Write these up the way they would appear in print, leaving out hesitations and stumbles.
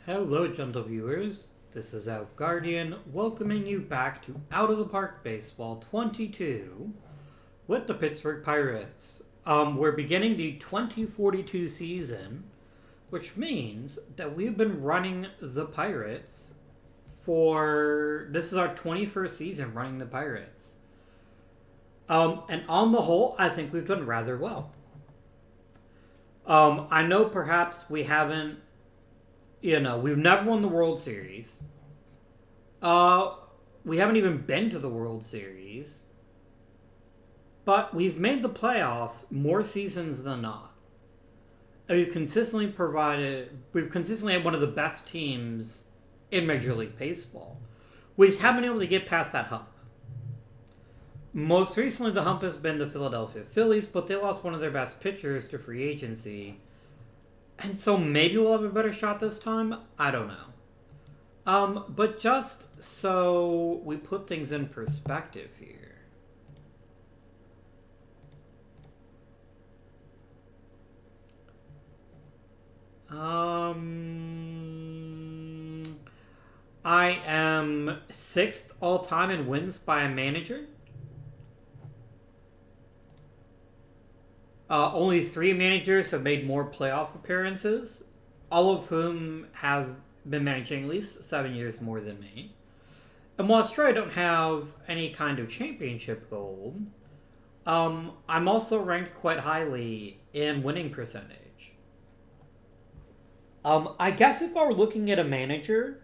Hello, gentle viewers. This is Alva Guardian, welcoming you back to Out of the Park Baseball 22 with the Pittsburgh Pirates. We're beginning the 2042 season, which means that we've been running the Pirates this is our 21st season running the Pirates. And on the whole, I think we've done rather well. I know perhaps we haven't, we've never won the World Series. We haven't even been to the World Series. But we've made the playoffs more seasons than not. We've consistently had one of the best teams in Major League Baseball. We just haven't been able to get past that hump. Most recently, the hump has been the Philadelphia Phillies, but they lost one of their best pitchers to free agency. And so maybe we'll have a better shot this time? I don't know. But just so we put things in perspective here. I am 6th all-time in wins by a manager. Only 3 managers have made more playoff appearances, all of whom have been managing at least 7 years more than me. And while I don't have any kind of championship goal, I'm also ranked quite highly in winning percentage. I guess if I were looking at a manager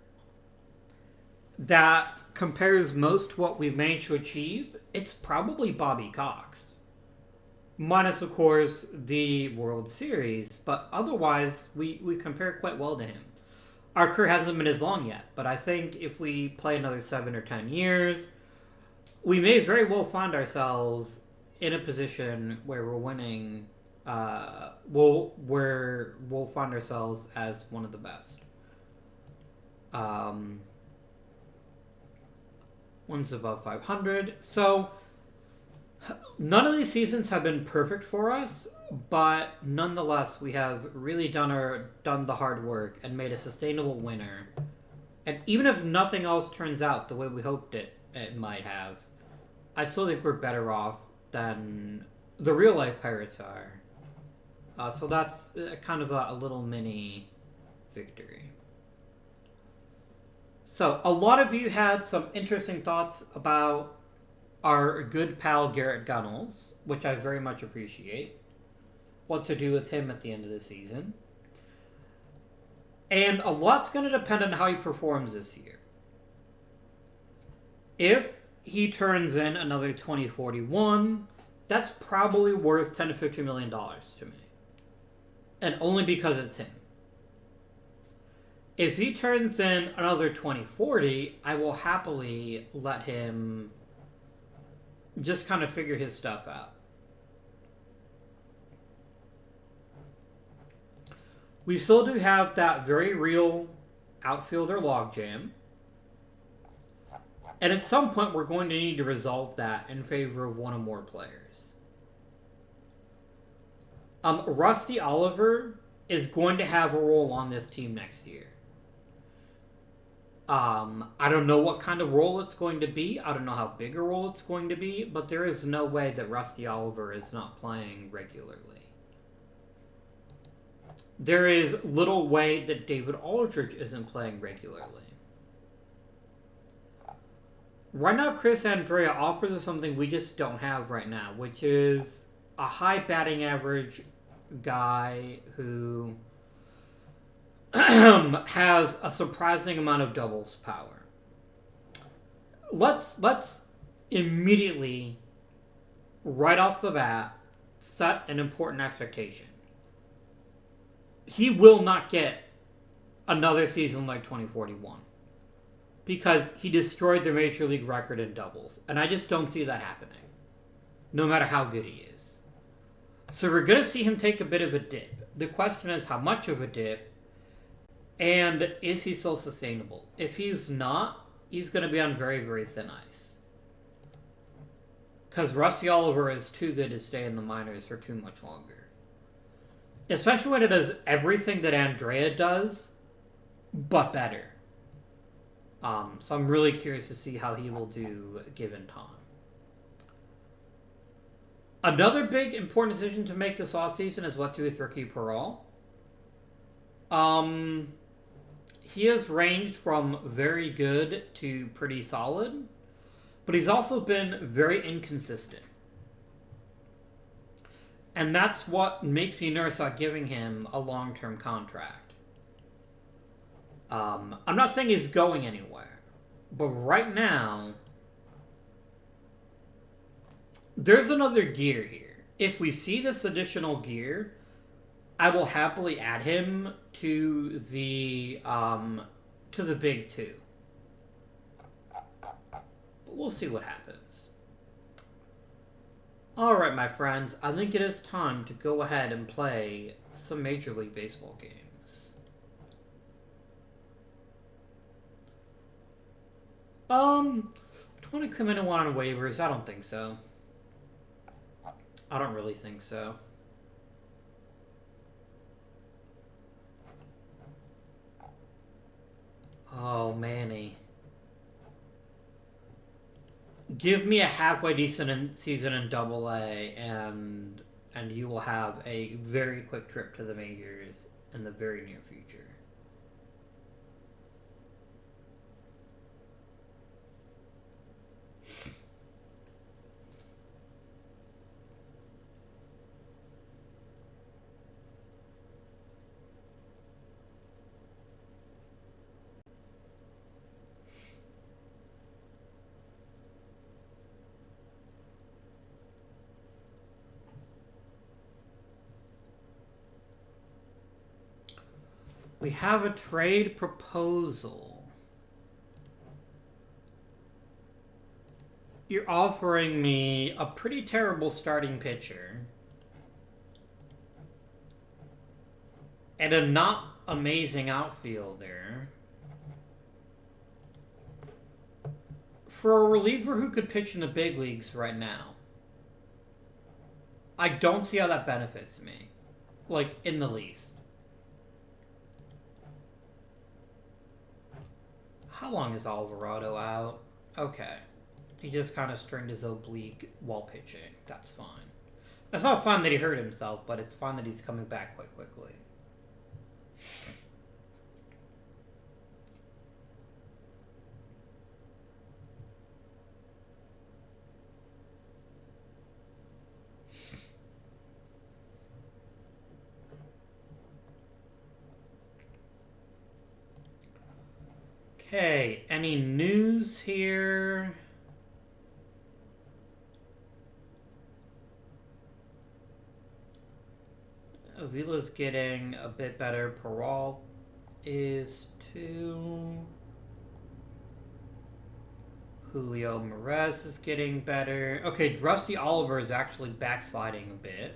that compares most to what we've managed to achieve, it's probably Bobby Cox. Minus, of course, the World Series, but otherwise, we compare quite well to him. Our career hasn't been as long yet, but I think if we play another 7 or 10 years, we may very well find ourselves in a position where we're winning, where we'll find ourselves as one of the best. One's above 500, so none of these seasons have been perfect for us, but nonetheless, we have really done the hard work and made a sustainable winner. And even if nothing else turns out the way we hoped it might have, I still think we're better off than the real life Pirates are. So that's kind of a little mini victory. So a lot of you had some interesting thoughts about our good pal Garrett Gunnels, which I very much appreciate. What to do with him at the end of the season. And a lot's going to depend on how he performs this year. If he turns in another 2041, that's probably worth $10 to $50 million to me. And only because it's him. If he turns in another 2040, I will happily let him just kind of figure his stuff out. We still do have that very real outfielder logjam. And at some point, we're going to need to resolve that in favor of one or more players. Rusty Oliver is going to have a role on this team next year. I don't know what kind of role it's going to be. I don't know how big a role it's going to be, but there is no way that Rusty Oliver is not playing regularly. There is little way that David Aldridge isn't playing regularly. Right now, Chris Andrea offers us something we just don't have right now, which is a high batting average guy who has a surprising amount of doubles power. Let's immediately, right off the bat, set an important expectation. He will not get another season like 2041 because he destroyed the Major League record in doubles, and I just don't see that happening, no matter how good he is. So we're going to see him take a bit of a dip. The question is how much of a dip, and is he still sustainable? If he's not, he's going to be on very, very thin ice. Because Rusty Oliver is too good to stay in the minors for too much longer. Especially when it does everything that Andrea does, but better. So I'm really curious to see how he will do given time. Another big important decision to make this offseason is what to do with Ricky Pearl. He has ranged from very good to pretty solid, but he's also been very inconsistent. And that's what makes me nervous about giving him a long-term contract. I'm not saying he's going anywhere, but right now, there's another gear here. If we see this additional gear, I will happily add him to the big two. But we'll see what happens. Alright, my friends, I think it is time to go ahead and play some Major League Baseball games. Do I want to come in and want on waivers? I don't think so. I don't really think so. Oh, Manny. Give me a halfway decent season in Double-A, and you will have a very quick trip to the majors in the very near future. We have a trade proposal. You're offering me a pretty terrible starting pitcher and a not amazing outfielder for a reliever who could pitch in the big leagues right now. I don't see how that benefits me, like, in the least. How long is Alvarado out? Okay. He just kind of strained his oblique while pitching. That's fine. It's not fine that he hurt himself, but it's fine that he's coming back quite quickly. Okay, any news here? Savila's getting a bit better. Peralta is too. Julio Perez is getting better. Okay, Rusty Oliver is actually backsliding a bit.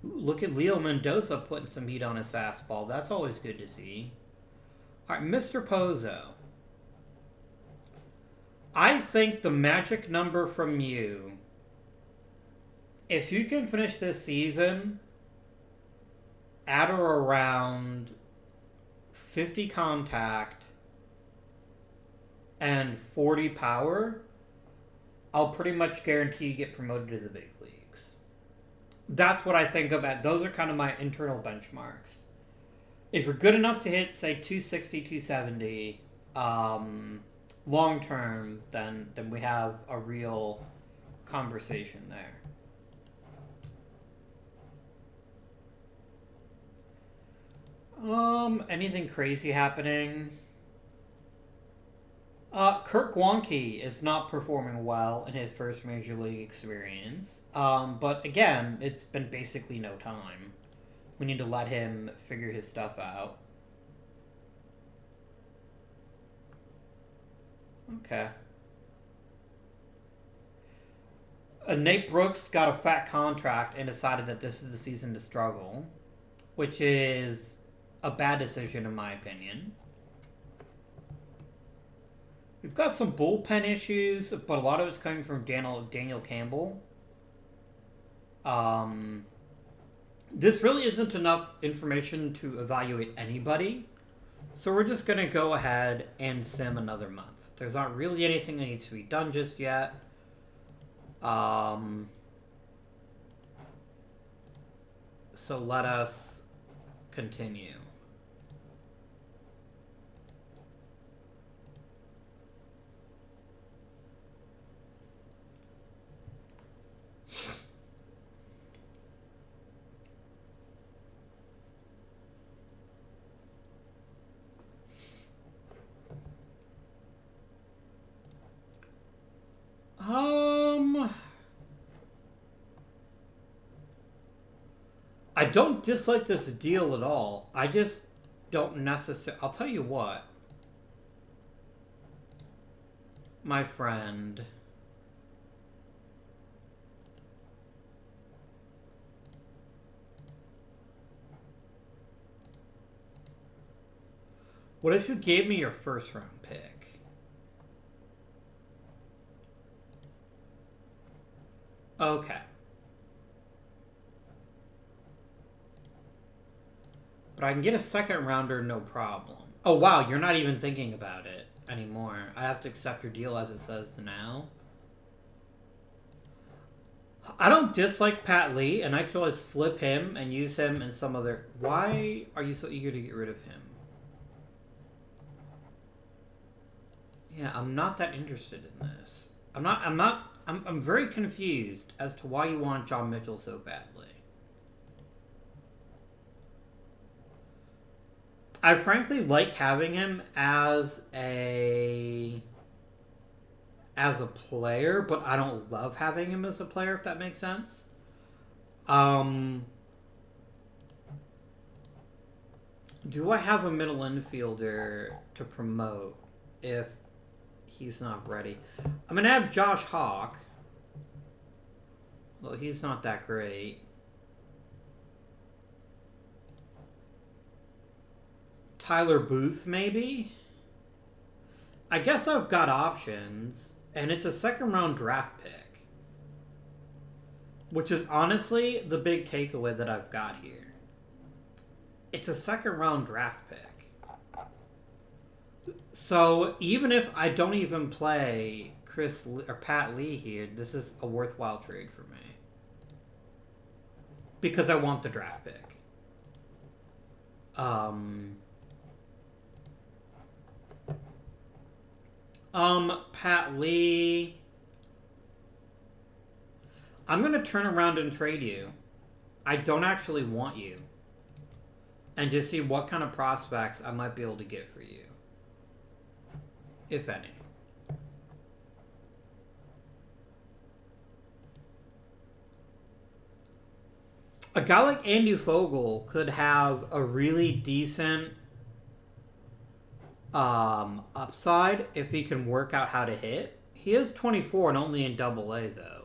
Ooh, look at Leo Mendoza putting some heat on his fastball. That's always good to see. All right, Mr. Pozo. I think the magic number from you, if you can finish this season at or around 50 contact and 40 power, I'll pretty much guarantee you get promoted to the big leagues. That's what I think about. Those are kind of my internal benchmarks. If you're good enough to hit, say, 260, 270, long term, then we have a real conversation there. Anything crazy happening? Kirk Wonke is not performing well in his first major league experience. But again, it's been basically no time. We need to let him figure his stuff out. Okay. Nate Brooks got a fat contract and decided that this is the season to struggle, which is a bad decision in my opinion. We've got some bullpen issues, but a lot of it's coming from Daniel Campbell. This really isn't enough information to evaluate anybody, so we're just going to go ahead and sim another month. There's not really anything that needs to be done just yet. So let us continue. I don't dislike this deal at all. I just don't necessarily... I'll tell you what. My friend. What if you gave me your first round pick? Okay. But I can get a second rounder, no problem. Oh, wow, you're not even thinking about it anymore. I have to accept your deal as it says now. I don't dislike Pat Lee, and I could always flip him and use him in some other... Why are you so eager to get rid of him? Yeah, I'm not that interested in this. I'm very confused as to why you want John Mitchell so badly. I frankly like having him as a player, but I don't love having him as a player, if that makes sense. Do I have a middle infielder to promote if he's not ready? I'm going to have Josh Hawk. Well, he's not that great. Tyler Booth, maybe? I guess I've got options, and it's a second round draft pick. Which is honestly the big takeaway that I've got here. It's a second round draft pick. So even if I don't even play Chris or Pat Lee here, this is a worthwhile trade for me. Because I want the draft pick. Pat Lee. I'm going to turn around and trade you. I don't actually want you. And just see what kind of prospects I might be able to get for you. If any. A guy like Andy Fogel could have a really decent upside if he can work out how to hit. He is 24 and only in AA though.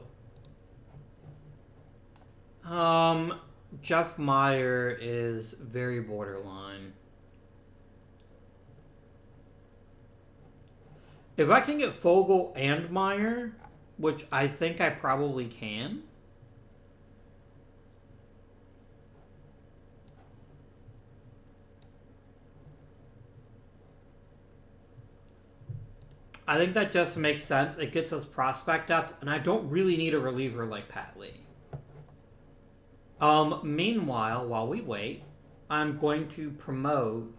Jeff Meyer is very borderline. If I can get Fogel and Meyer, which I think I probably can. I think that just makes sense. It gets us prospect depth, and I don't really need a reliever like Pat Lee. Meanwhile, while we wait, I'm going to promote,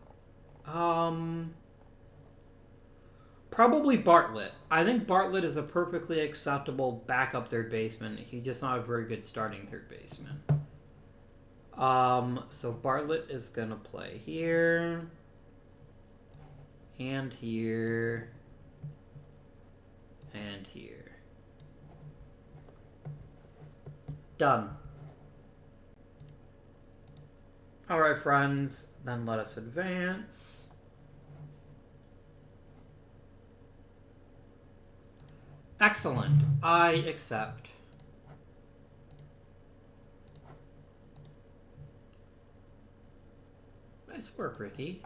probably Bartlett. I think Bartlett is a perfectly acceptable backup third baseman. He's just not a very good starting third baseman. So Bartlett is going to play here, and here, and here. Done. Alright, friends, then let us advance. Excellent. I accept. Nice work, Ricky.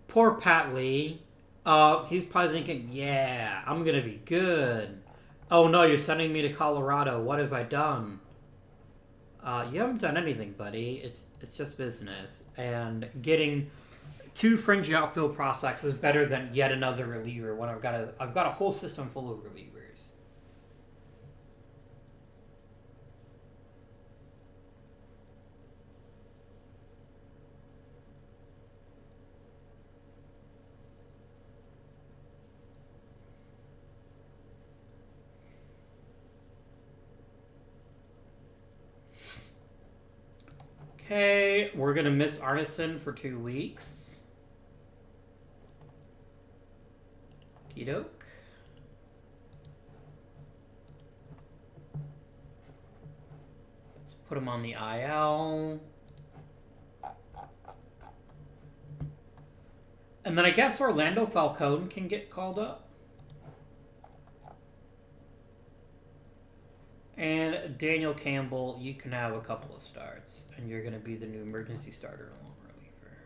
Poor Pat Lee. He's probably thinking, yeah, I'm going to be good. Oh no, you're sending me to Colorado. What have I done? You haven't done anything, buddy. It's just business. And getting two fringe outfield prospects is better than yet another reliever when I've got a whole system full of relievers. Okay, we're gonna miss Arneson for 2 weeks. Doke. Let's put him on the IL. And then I guess Orlando Falcone can get called up. And Daniel Campbell, you can have a couple of starts, and you're going to be the new emergency starter along reliever.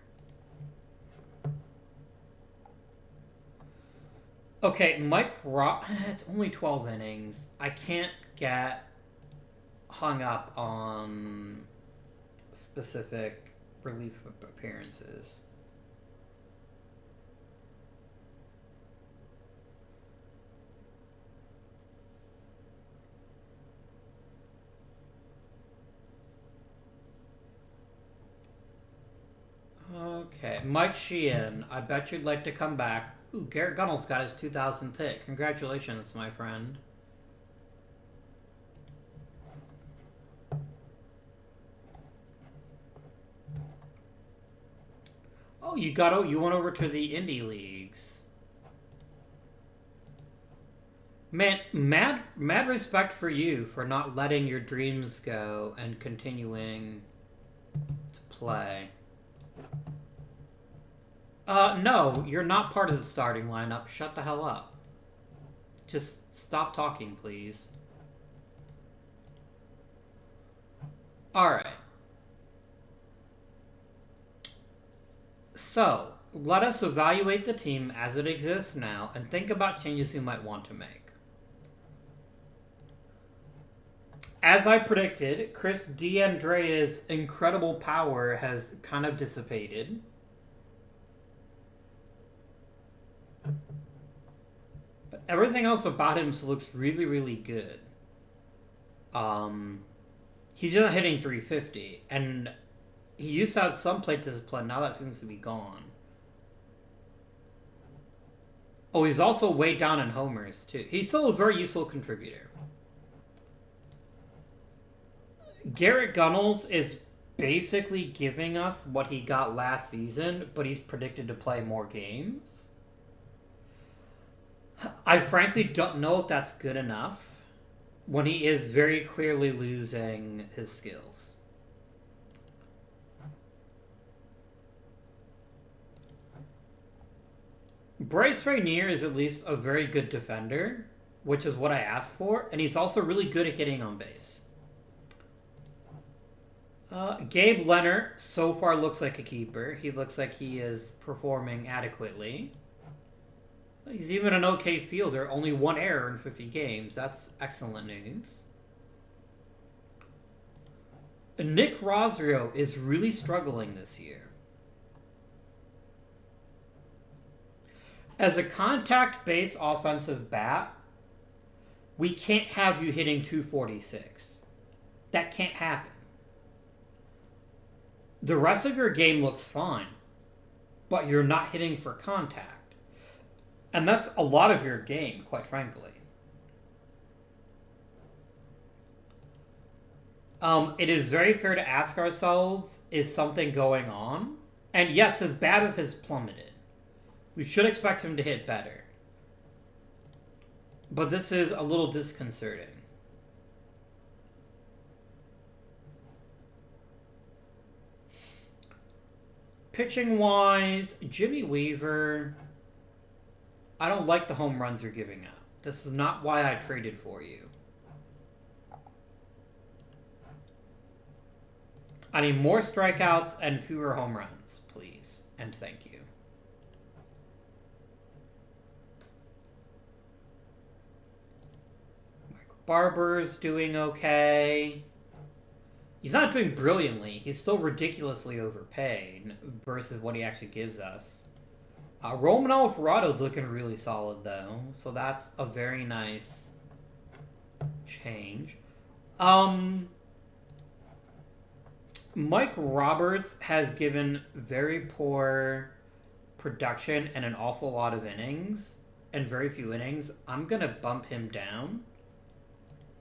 Okay, Mike Rock, it's only 12 innings. I can't get hung up on specific relief appearances. Okay, Mike Sheehan, I bet you'd like to come back. Ooh, Garrett Gunnels got his 2000th hit. Congratulations, my friend. Oh, you went over to the indie leagues. Man, mad respect for you for not letting your dreams go and continuing to play. No, you're not part of the starting lineup. Shut the hell up. Just stop talking, please. Alright. So, let us evaluate the team as it exists now and think about changes you might want to make. As I predicted, Chris D'Andrea's incredible power has kind of dissipated. But everything else about him looks really, really good. He's just hitting 350, and he used to have some plate discipline. Now that seems to be gone. Oh, he's also way down in homers, too. He's still a very useful contributor. Garrett Gunnels is basically giving us what he got last season, but he's predicted to play more games. I frankly don't know if that's good enough when he is very clearly losing his skills. Bryce Rainier is at least a very good defender, which is what I asked for, and he's also really good at getting on base. Gabe Leonard so far looks like a keeper. He looks like he is performing adequately. He's even an okay fielder. Only one error in 50 games. That's excellent news. Nick Rosario is really struggling this year. As a contact-based offensive bat, we can't have you hitting 246. That can't happen. The rest of your game looks fine, but you're not hitting for contact. And that's a lot of your game, quite frankly. It is very fair to ask ourselves, is something going on? And yes, his BABIP has plummeted. We should expect him to hit better. But this is a little disconcerting. Pitching-wise, Jimmy Weaver, I don't like the home runs you're giving up. This is not why I traded for you. I need more strikeouts and fewer home runs, please. And thank you. Barber's doing okay. He's not doing brilliantly. He's still ridiculously overpaid versus what he actually gives us. Roman Alvarado's looking really solid, though. So that's a very nice change. Mike Roberts has given very poor production and an awful lot of innings and very few innings. I'm going to bump him down.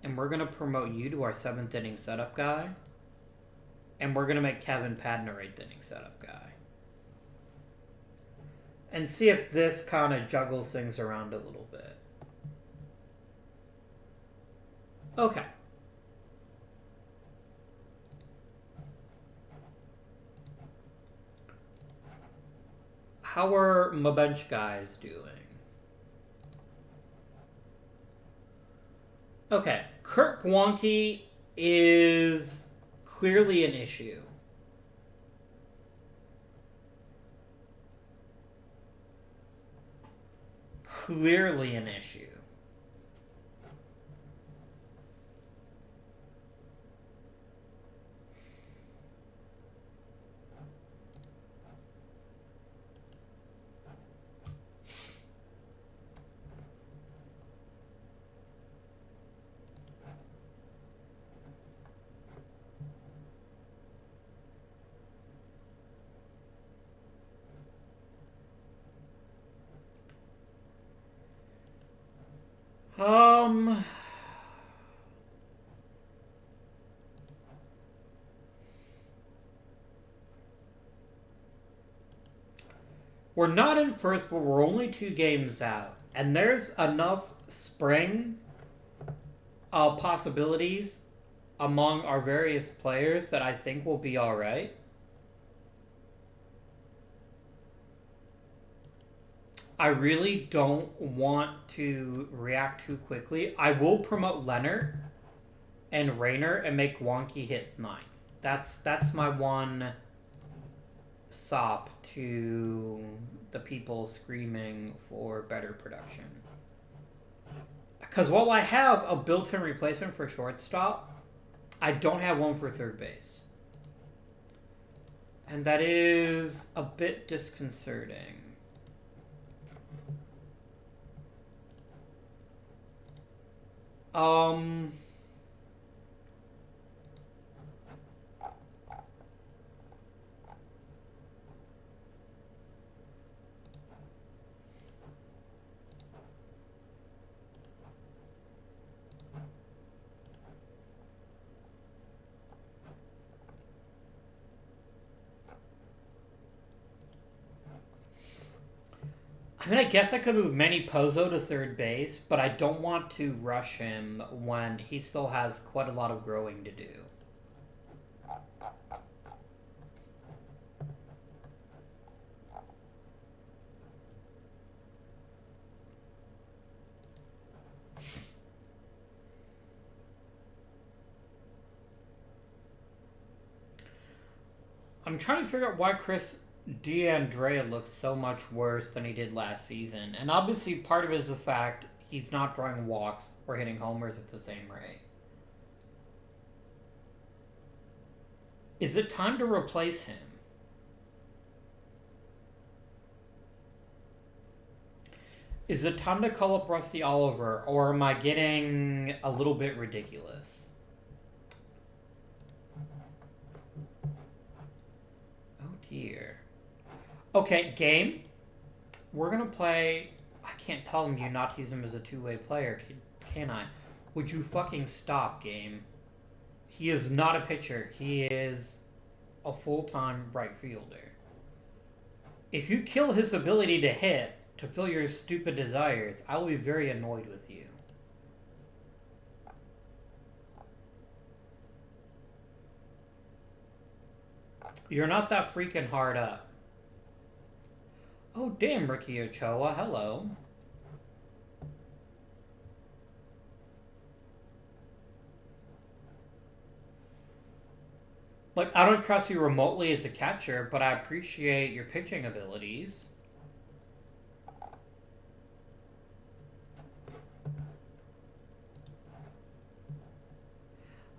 And we're going to promote you to our 7th inning setup guy. And we're going to make Kevin Patton our 8th inning setup guy. And see if this kind of juggles things around a little bit. Okay. How are my bench guys doing? Okay. Kurt Gwanke is clearly an issue. Clearly an issue. We're not in first, but we're only 2 games out. And there's enough spring possibilities among our various players that I think will be alright. I really don't want to react too quickly. I will promote Leonard and Rayner and make Wonky hit 9th. That's my one sop to the people screaming for better production. Because while I have a built-in replacement for shortstop, I don't have one for third base. And that is a bit disconcerting. I mean, I guess I could move Manny Pozo to third base, but I don't want to rush him when he still has quite a lot of growing to do. I'm trying to figure out why Chris D'Andrea looks so much worse than he did last season. And obviously part of it is the fact he's not drawing walks or hitting homers at the same rate. Is it time to replace him? Is it time to call up Rusty Oliver, or am I getting a little bit ridiculous? Oh dear. Okay, game. We're going to play... I can't tell him you not use him as a two-way player, can I? Would you fucking stop, game? He is not a pitcher. He is a full-time right fielder. If you kill his ability to hit, to fill your stupid desires, I will be very annoyed with you. You're not that freaking hard up. Oh, damn, Ricky Ochoa. Hello. Like, I don't trust you remotely as a catcher, but I appreciate your pitching abilities.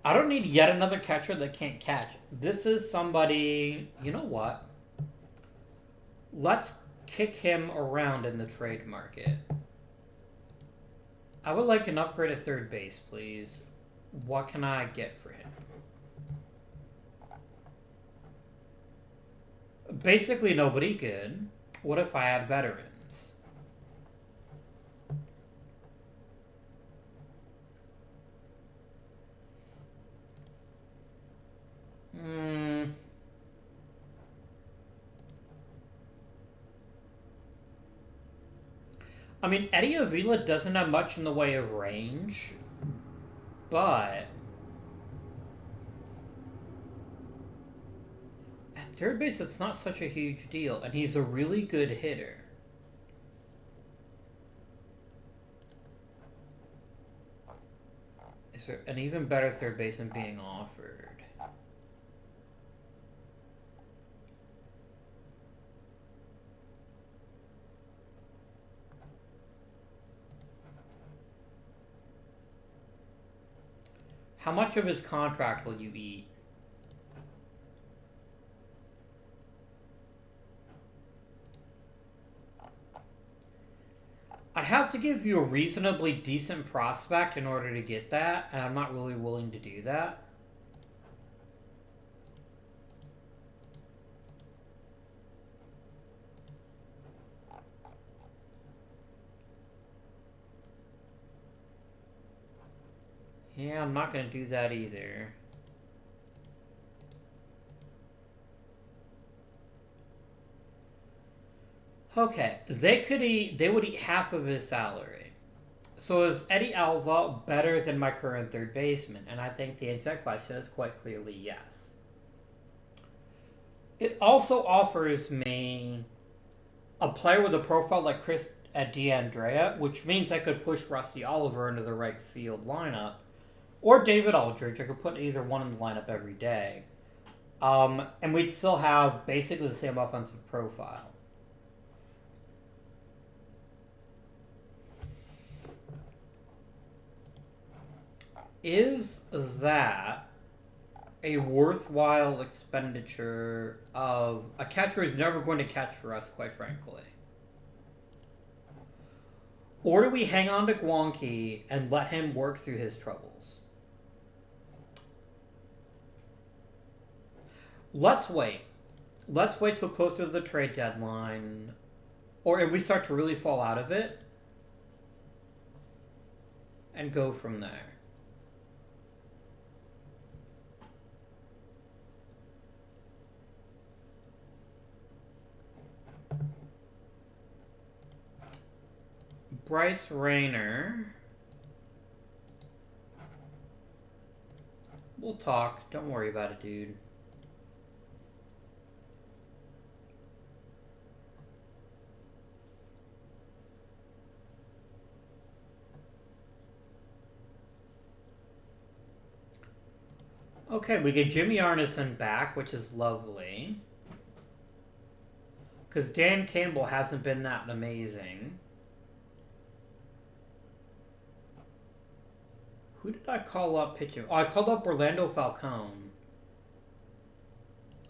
I don't need yet another catcher that can't catch. This is somebody... You know what? Let's kick him around in the trade market. I would like an upgrade at third base, please. What can I get for him? Basically nobody good. What if I add veterans? I mean, Eddie Avila doesn't have much in the way of range, but at third base, it's not such a huge deal, and he's a really good hitter. Is there an even better third baseman being offered? How much of his contract will you eat? I'd have to give you a reasonably decent prospect in order to get that, and I'm not really willing to do that. Yeah, I'm not going to do that either. Okay, they would eat half of his salary. So is Eddie Alva better than my current third baseman? And I think the answer to that question is quite clearly yes. It also offers me a player with a profile like Chris D'Andrea, which means I could push Rusty Oliver into the right field lineup. Or David Aldridge. I could put either one in the lineup every day. And we'd still have basically the same offensive profile. Is that a worthwhile expenditure of a catcher who's never going to catch for us, quite frankly? Or do we hang on to Guanqui and let him work through his troubles? Let's wait. Let's wait till closer to the trade deadline. Or if we start to really fall out of it. And go from there. Bryce Rayner. We'll talk. Don't worry about it, dude. Okay, we get Jimmy Arneson back, which is lovely. Because Dan Campbell hasn't been that amazing. Who did I call up pitching? Oh, I called up Orlando Falcone.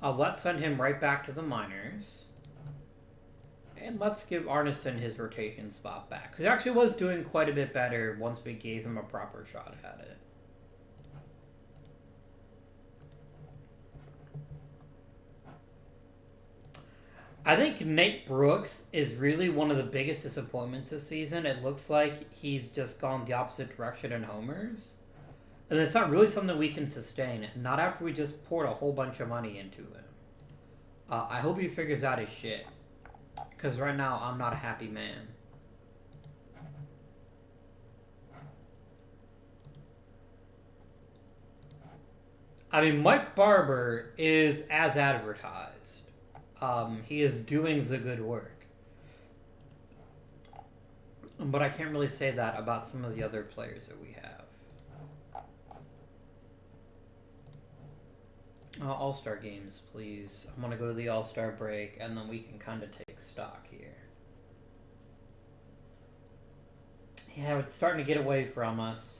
Let's send him right back to the minors. And let's give Arneson his rotation spot back. Because he actually was doing quite a bit better once we gave him a proper shot at it. I think Nate Brooks is really one of the biggest disappointments this season. It looks like he's just gone the opposite direction in homers. And it's not really something we can sustain. Not after we just poured a whole bunch of money into him. I hope he figures out his shit. Because right now, I'm not a happy man. I mean, Mike Barber is as advertised. He is doing the good work. But I can't really say that about some of the other players that we have. All-Star games, please. I'm going to go to the All-Star break, and then we can kind of take stock here. Yeah, it's starting to get away from us.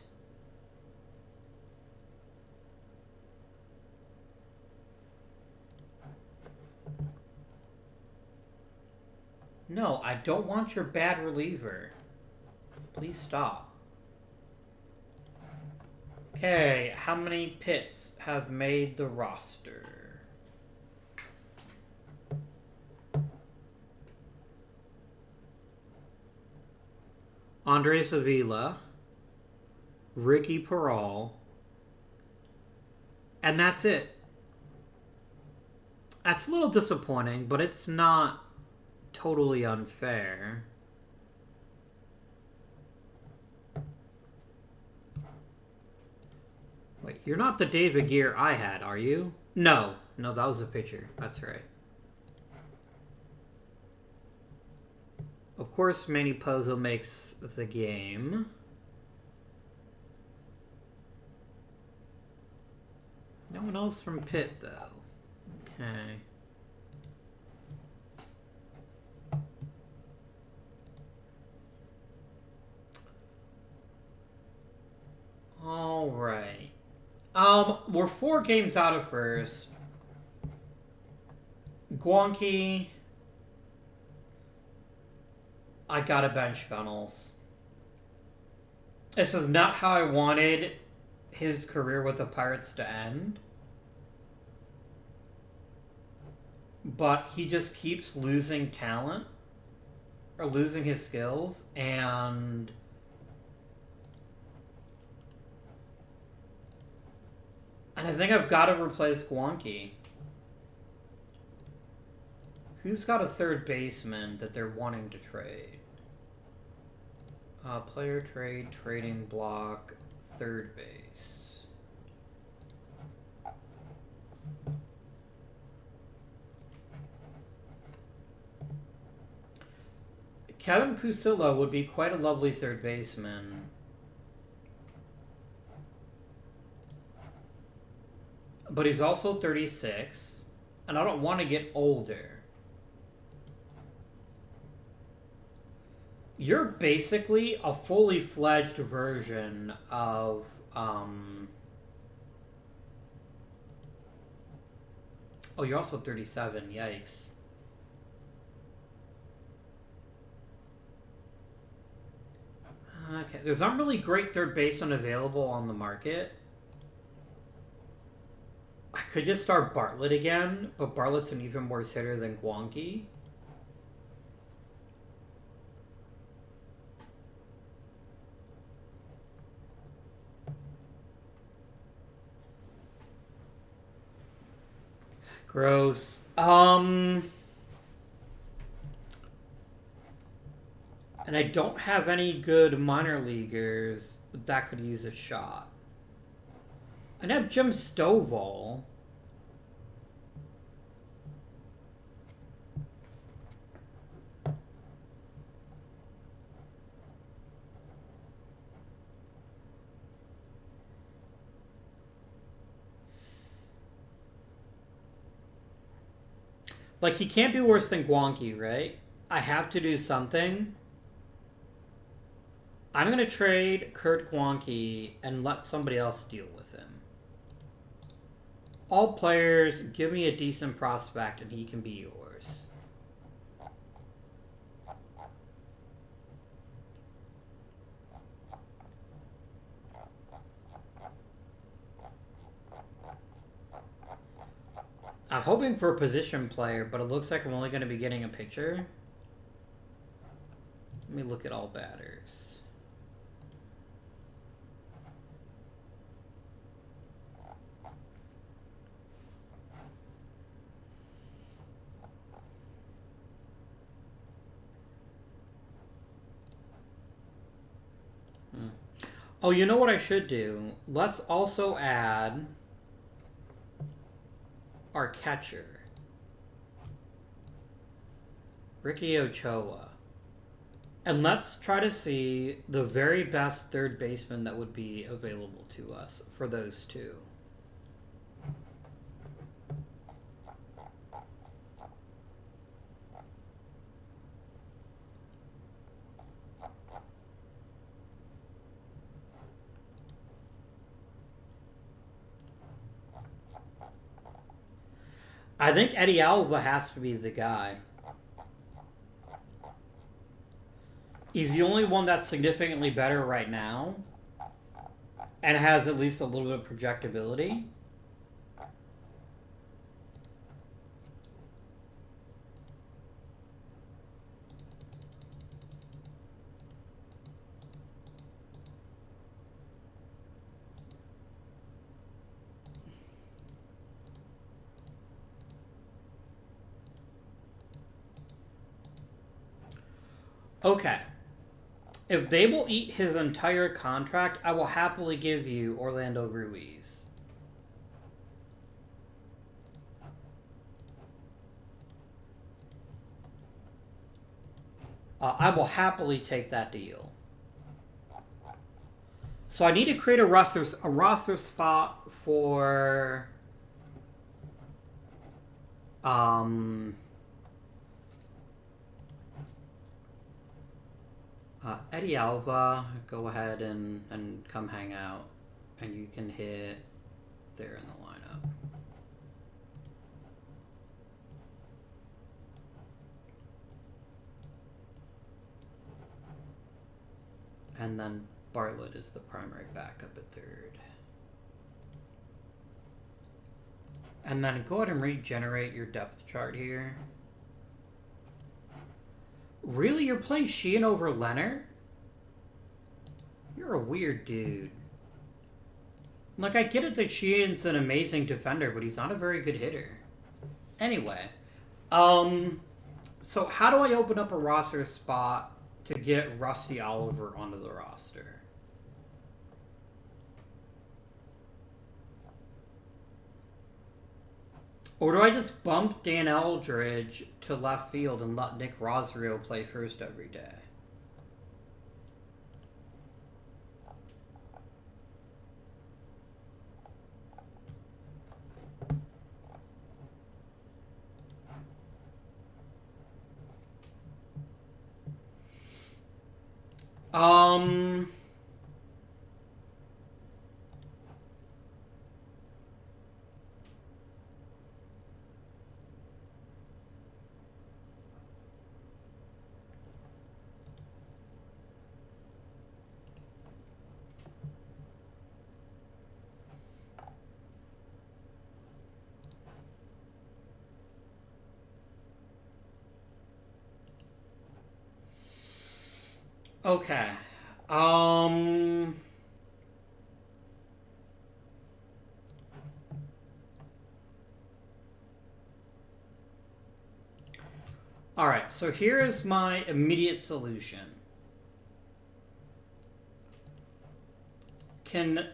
No, I don't want your bad reliever. Please stop. Okay, how many Pitts have made the roster? Andre Savila, Ricky Peral, and that's it. That's a little disappointing, but it's not totally unfair. Wait, you're not the David Gear I had, are you? No. No, that was a pitcher. That's right. Of course, Manny Pozo makes the game. No one else from Pitt, though. Okay. All right. We're 4 games out of first. Guanqui. I gotta bench Gunnels. This is not how I wanted his career with the Pirates to end. But he just keeps losing talent. Or losing his skills. And I think I've got to replace Guanqui. Who's got a third baseman that they're wanting to trade? Player trade, trading block, third base. Kevin Pusilla would be quite a lovely third baseman. But he's also 36, and I don't want to get older. You're basically a fully fledged version of oh, you're also 37. Yikes. Okay, there's not really great third baseman available on the market. I could just start Bartlett again, but Bartlett's an even worse hitter than Guanqui. Gross. And I don't have any good minor leaguers that could use a shot. I have Jim Stovall. Like, he can't be worse than Guanqui, right? I have to do something. I'm going to trade Kurt Guanqui and let somebody else deal with him. All players, give me a decent prospect and he can be yours. I'm hoping for a position player, but it looks like I'm only going to be getting a pitcher. Let me look at all batters. Oh, you know what I should do? Let's also add our catcher, Ricky Ochoa. And let's try to see the very best third baseman that would be available to us for those two. I think Eddie Alva has to be the guy. He's the only one that's significantly better right now and has at least a little bit of projectability. Okay. If they will eat his entire contract, I will happily give you Orlando Ruiz. I will happily take that deal. So I need to create a roster spot for Eddie Alva. Go ahead and come hang out, and you can hit there in the lineup. And then Bartlett is the primary backup at third. And then go ahead and regenerate your depth chart here. Really? You're playing Sheehan over Leonard? You're a weird dude. Like, I get it that Sheehan's an amazing defender, but he's not a very good hitter. Anyway. So how do I open up a roster spot to get Rusty Oliver onto the roster? Or do I just bump Dan Eldridge to left field and let Nick Rosario play first every day? Okay. Alright, so here is my immediate solution. Can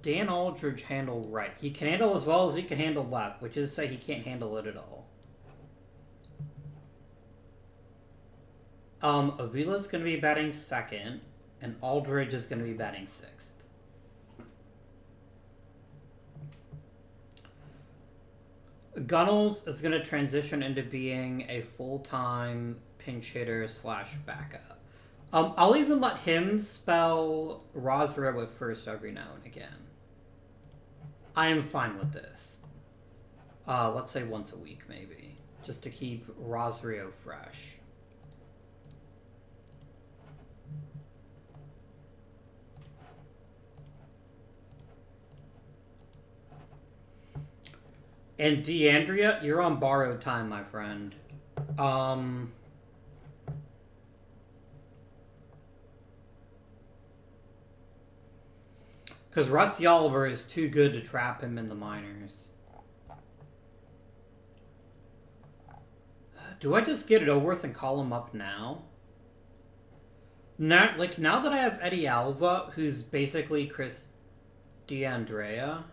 Dan Aldridge handle right? He can handle as well as he can handle left, which is to say he can't handle it at all. Avila's going to be batting second, and Aldridge is going to be batting sixth. Gunnels is going to transition into being a full-time pinch hitter / backup. I'll even let him spell Rosario at first every now and again. I am fine with this. Let's say once a week, maybe. Just to keep Rosario fresh. And DeAndrea, you're on borrowed time, my friend. Because Rusty Oliver is too good to trap him in the minors. Do I just get it over with and call him up now? Now that I have Eddie Alva, who's basically Chris DeAndrea.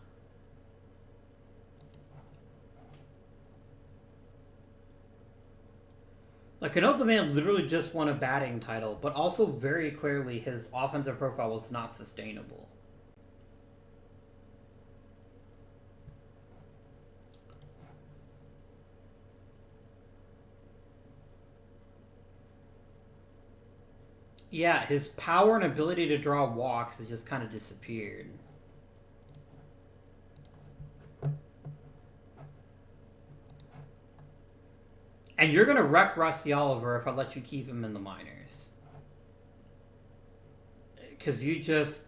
Like, I know the man literally just won a batting title, but also very clearly his offensive profile was not sustainable. Yeah, his power and ability to draw walks has just kind of disappeared. And you're going to wreck Rusty Oliver if I let you keep him in the minors. Because you just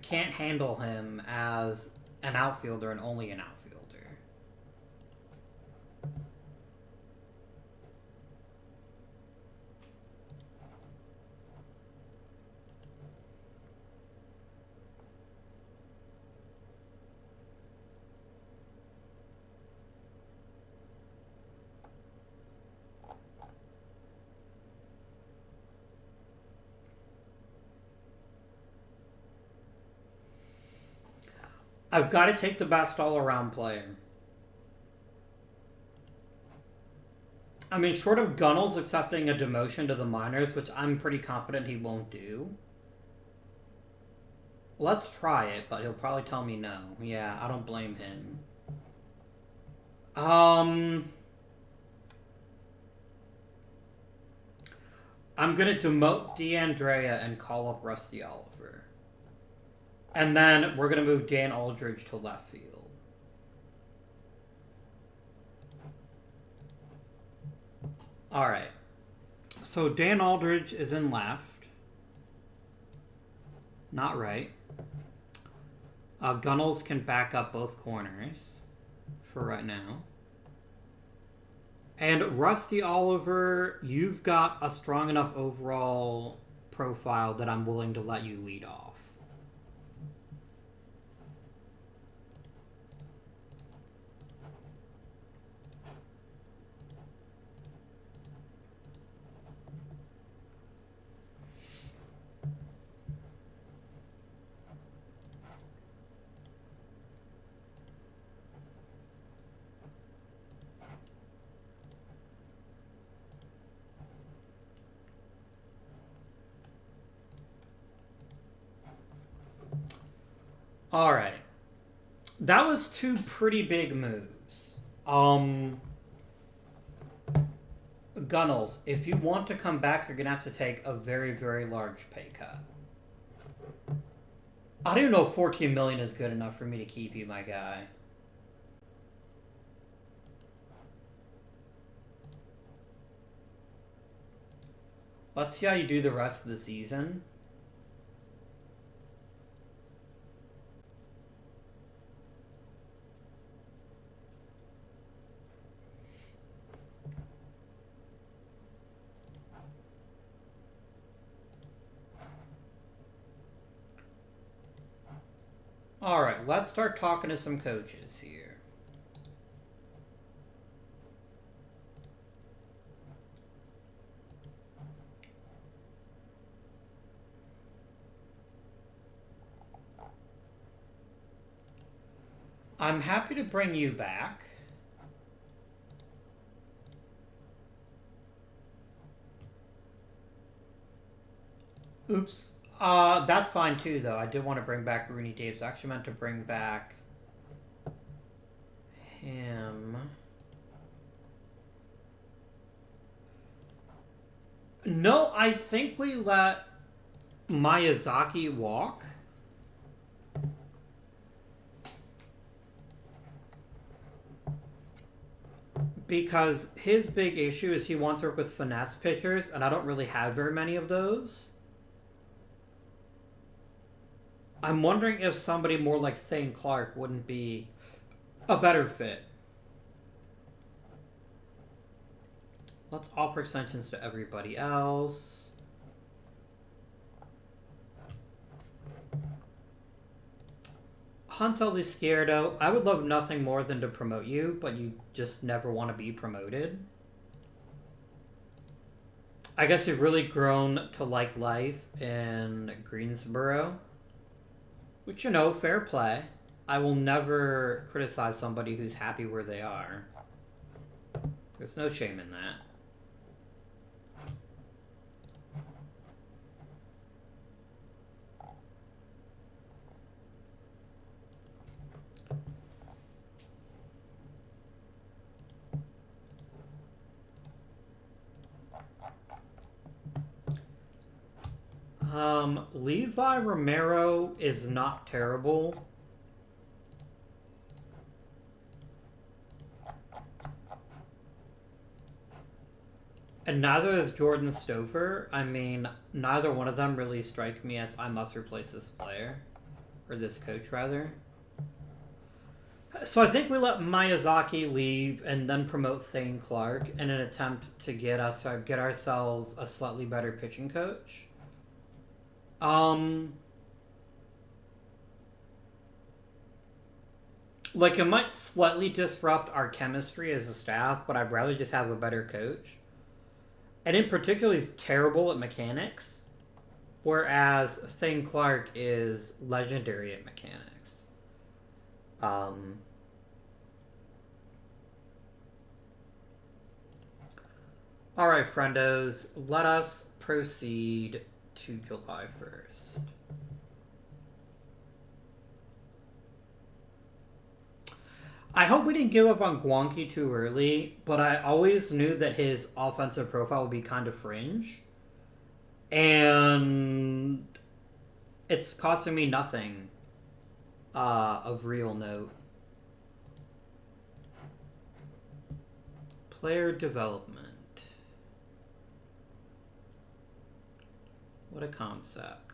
can't handle him as an outfielder and only an outfielder. I've got to take the best all-around player. I mean, short of Gunnels accepting a demotion to the minors, which I'm pretty confident he won't do. Let's try it, but he'll probably tell me no. Yeah, I don't blame him. I'm going to demote DeAndrea and call up Rusty Oliver. And then we're going to move Dan Aldridge to left field. All right. So Dan Aldridge is in left. Not right. Gunnels can back up both corners for right now. And Rusty Oliver, you've got a strong enough overall profile that I'm willing to let you lead off. All right. That was two pretty big moves. Gunnels, if you want to come back, you're going to have to take a very, very large pay cut. I don't even know if $14 million is good enough for me to keep you, my guy. Let's see how you do the rest of the season. All right, let's start talking to some coaches here. I'm happy to bring you back. Oops. That's fine too, though. I did want to bring back Rooney Davis. I actually meant to bring back him. No, I think we let Miyazaki walk. Because his big issue is he wants to work with finesse pitchers, and I don't really have very many of those. I'm wondering if somebody more like Thane Clark wouldn't be a better fit. Let's offer extensions to everybody else. Hansel Izquierdo, I would love nothing more than to promote you, but you just never want to be promoted. I guess you've really grown to like life in Greensboro. Which, you know, fair play. I will never criticize somebody who's happy where they are. There's no shame in that. Levi Romero is not terrible. And neither is Jordan Stover. I mean, neither one of them really strike me as I must replace this player. Or this coach, rather. So I think we let Miyazaki leave and then promote Thane Clark in an attempt to get ourselves a slightly better pitching coach. Like, it might slightly disrupt our chemistry as a staff, but I'd rather just have a better coach. And in particular, he's terrible at mechanics, whereas Thane Clark is legendary at mechanics. Alright, friendos, let us proceed to July 1st. I hope we didn't give up on Guanqi too early, but I always knew that his offensive profile would be kind of fringe. And it's costing me nothing of real note. Player development. What a concept.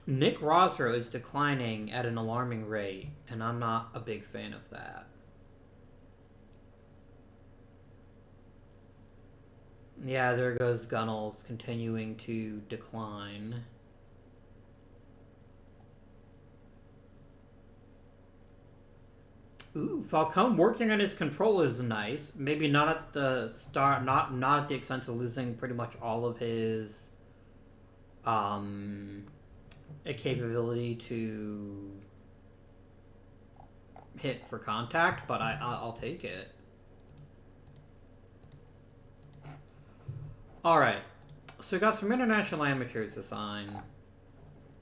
Nick Rosro is declining at an alarming rate, and I'm not a big fan of that. Yeah, there goes Gunnels continuing to decline. Ooh, Falcone working on his control is nice. Maybe not at the start, not at the expense of losing pretty much all of his a capability to hit for contact, but I'll take it. Alright, so we got some international amateurs to sign.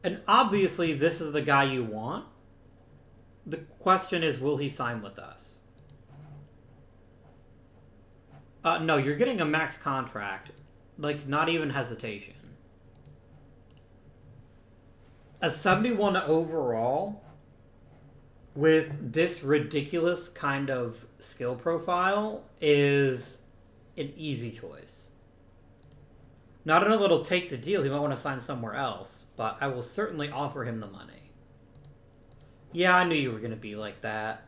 And obviously this is the guy you want. The question is, will he sign with us? No, you're getting a max contract. Like, not even hesitation. A 71 overall with this ridiculous kind of skill profile is an easy choice. Not only it'll take the deal, he might want to sign somewhere else, but I will certainly offer him the money. Yeah, I knew you were going to be like that.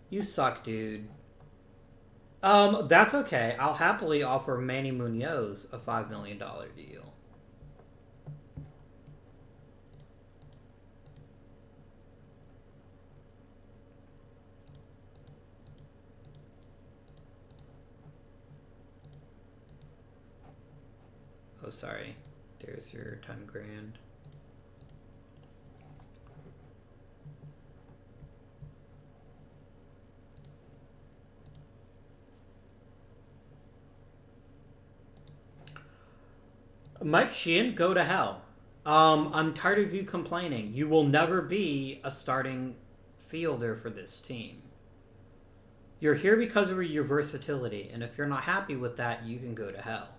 You suck, dude. That's okay. I'll happily offer Manny Munoz a $5 million deal. Oh, sorry. There's your 10 grand. Mike Sheehan, go to hell. I'm tired of you complaining. You will never be a starting fielder for this team. You're here because of your versatility, and if you're not happy with that, you can go to hell.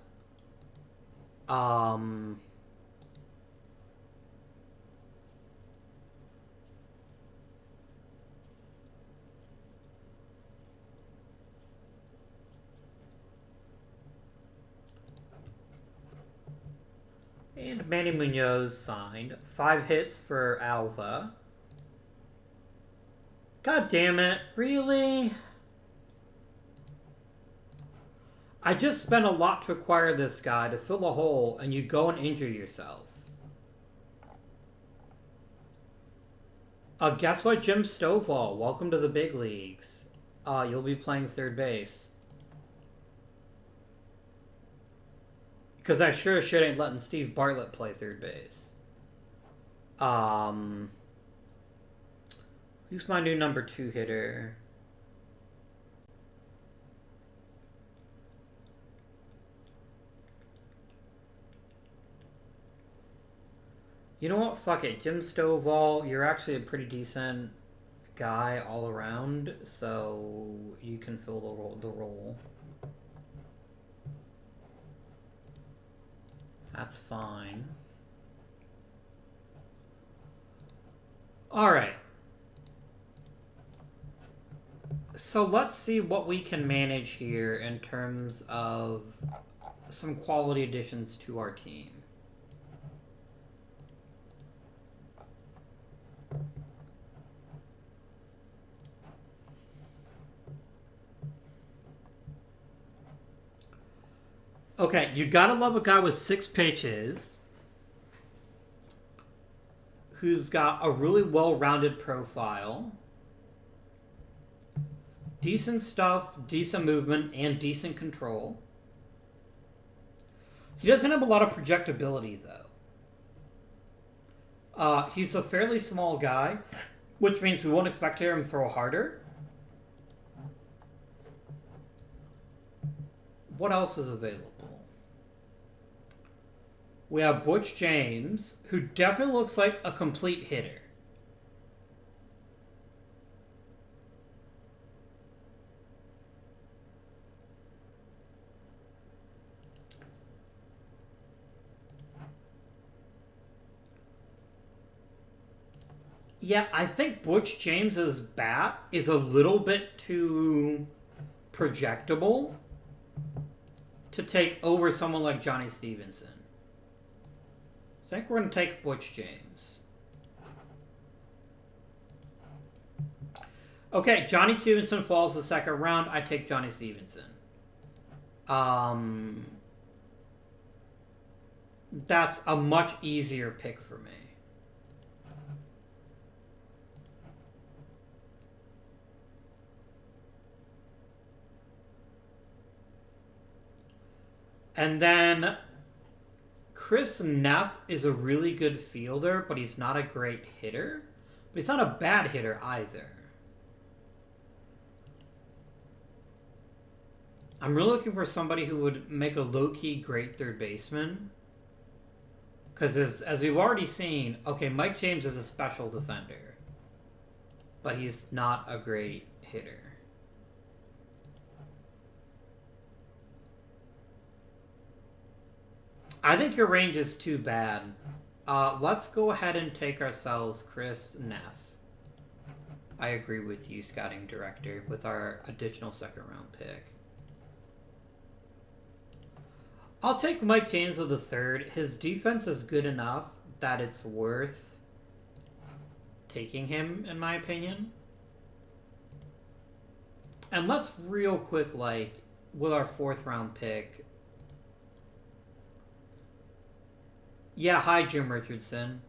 And Manny Munoz signed. 5 hits for Alva. God damn it. Really? I just spent a lot to acquire this guy to fill a hole, and you go and injure yourself. Guess what, Jim Stovall? Welcome to the big leagues. You'll be playing third base. Because I sure as shit ain't letting Steve Bartlett play third base. Who's my new number 2 hitter? You know what? Fuck it. Jim Stovall, you're actually a pretty decent guy all around, so you can fill the role. That's fine. Alright. So let's see what we can manage here in terms of some quality additions to our team. Okay, you gotta love a guy with 6 pitches who's got a really well-rounded profile, decent stuff, decent movement, and decent control. He doesn't have a lot of projectability, though. He's a fairly small guy, which means we won't expect him to throw harder. What else is available? We have Butch James, who definitely looks like a complete hitter. Yeah, I think Butch James's bat is a little bit too projectable to take over someone like Johnny Stevenson. I think we're going to take Butch James. Okay, Johnny Stevenson falls the second round. I take Johnny Stevenson. That's a much easier pick for me. And then Chris Neff is a really good fielder, but he's not a great hitter. But he's not a bad hitter either. I'm really looking for somebody who would make a low-key great third baseman. Because as we've already seen, okay, Mike James is a special defender. But he's not a great hitter. I think your range is too bad. Let's go ahead and take ourselves Chris Neff. I agree with you, scouting director, with our additional second round pick. I'll take Mike James with the third. His defense is good enough that it's worth taking him, in my opinion. And let's real quick, with our fourth round pick. Yeah, hi, Jim Richardson.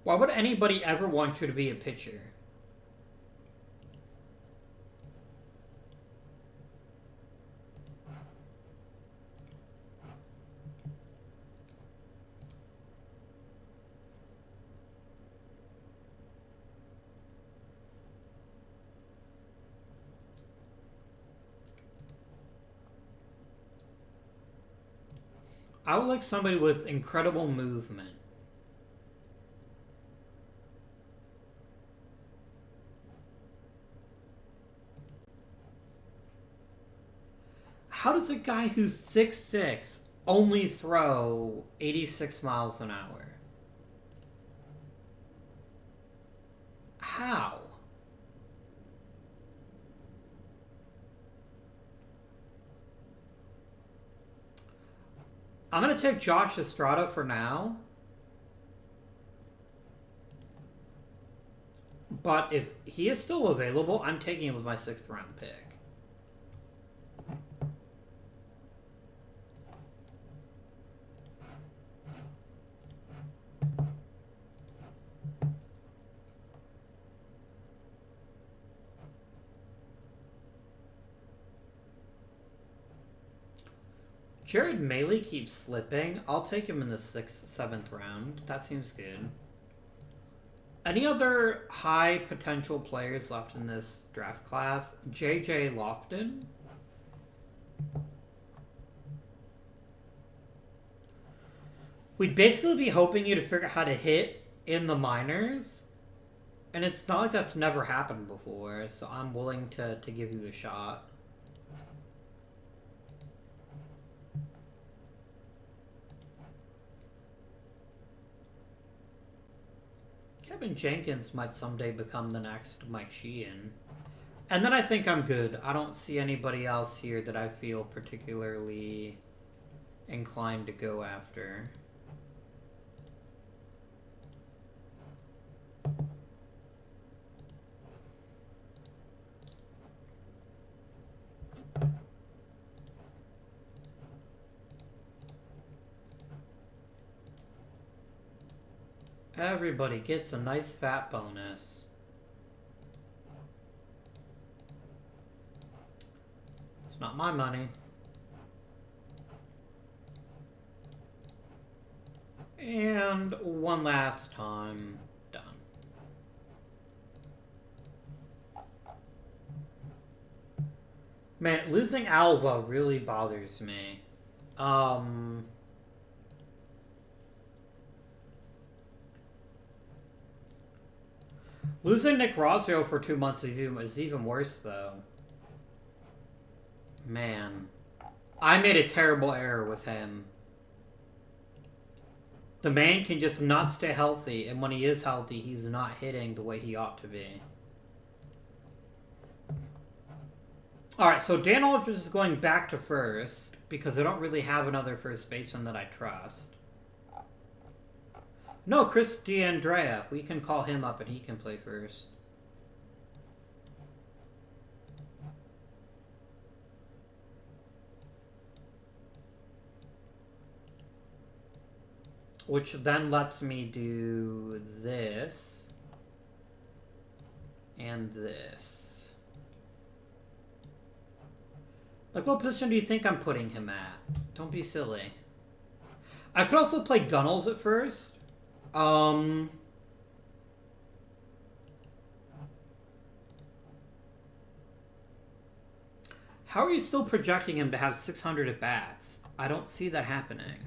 Why would anybody ever want you to be a pitcher? I would like somebody with incredible movement. How does a guy who's 6'6" only throw 86 miles an hour? How? I'm going to take Josh Estrada for now. But if he is still available, I'm taking him with my 6th round pick. Jared Maley keeps slipping. I'll take him in the 6th, 7th round. That seems good. Any other high potential players left in this draft class? J.J. Lofton. We'd basically be hoping you to figure out how to hit in the minors. And it's not like that's never happened before, so I'm willing to give you a shot. Kevin Jenkins might someday become the next Mike Sheehan. And then I think I'm good. I don't see anybody else here that I feel particularly inclined to go after. Everybody gets a nice fat bonus. It's not my money. And one last time. Done. Man, losing Alva really bothers me. Losing Nick Rosio for 2 months is even worse, though. Man. I made a terrible error with him. The man can just not stay healthy, and when he is healthy, he's not hitting the way he ought to be. Alright, so Dan Aldridge is going back to first, because I don't really have another first baseman that I trust. No, Chris D'Andrea. We can call him up and he can play first. Which then lets me do this. And this. Like, what position do you think I'm putting him at? Don't be silly. I could also play Gunnels at first. How are you still projecting him to have 600 at-bats? I don't see that happening.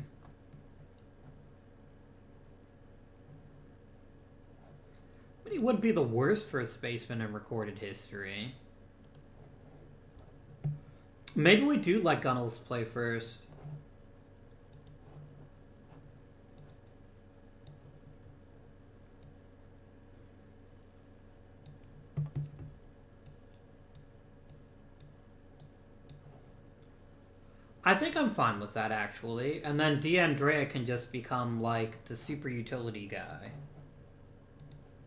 But he wouldn't be the worst first baseman in recorded history. Maybe we do let Gunnels play first. I think I'm fine with that, actually. And then D'Andrea can just become, like, the super utility guy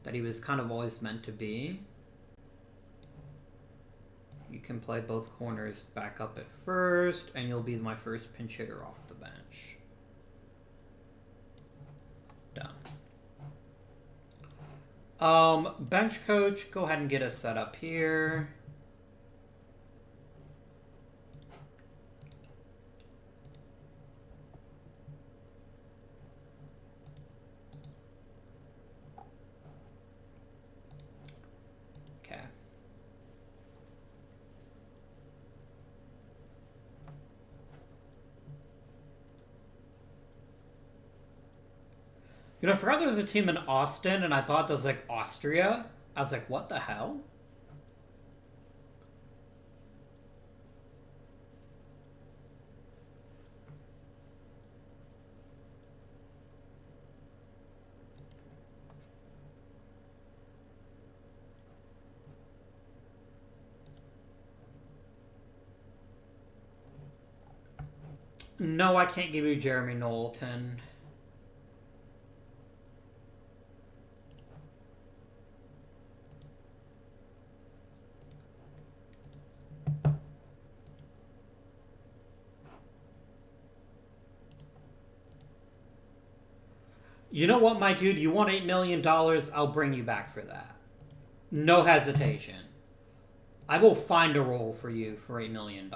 that he was kind of always meant to be. You can play both corners back up at first, and you'll be my first pinch hitter off the bench. Done. Bench coach, go ahead and get us set up here. You know, I forgot there was a team in Austin, and I thought it was, like, Austria. I was like, what the hell? No, I can't give you Jeremy Knowlton. You know what, my dude? You want $8 million? I'll bring you back for that. No hesitation. I will find a role for you for $8 million.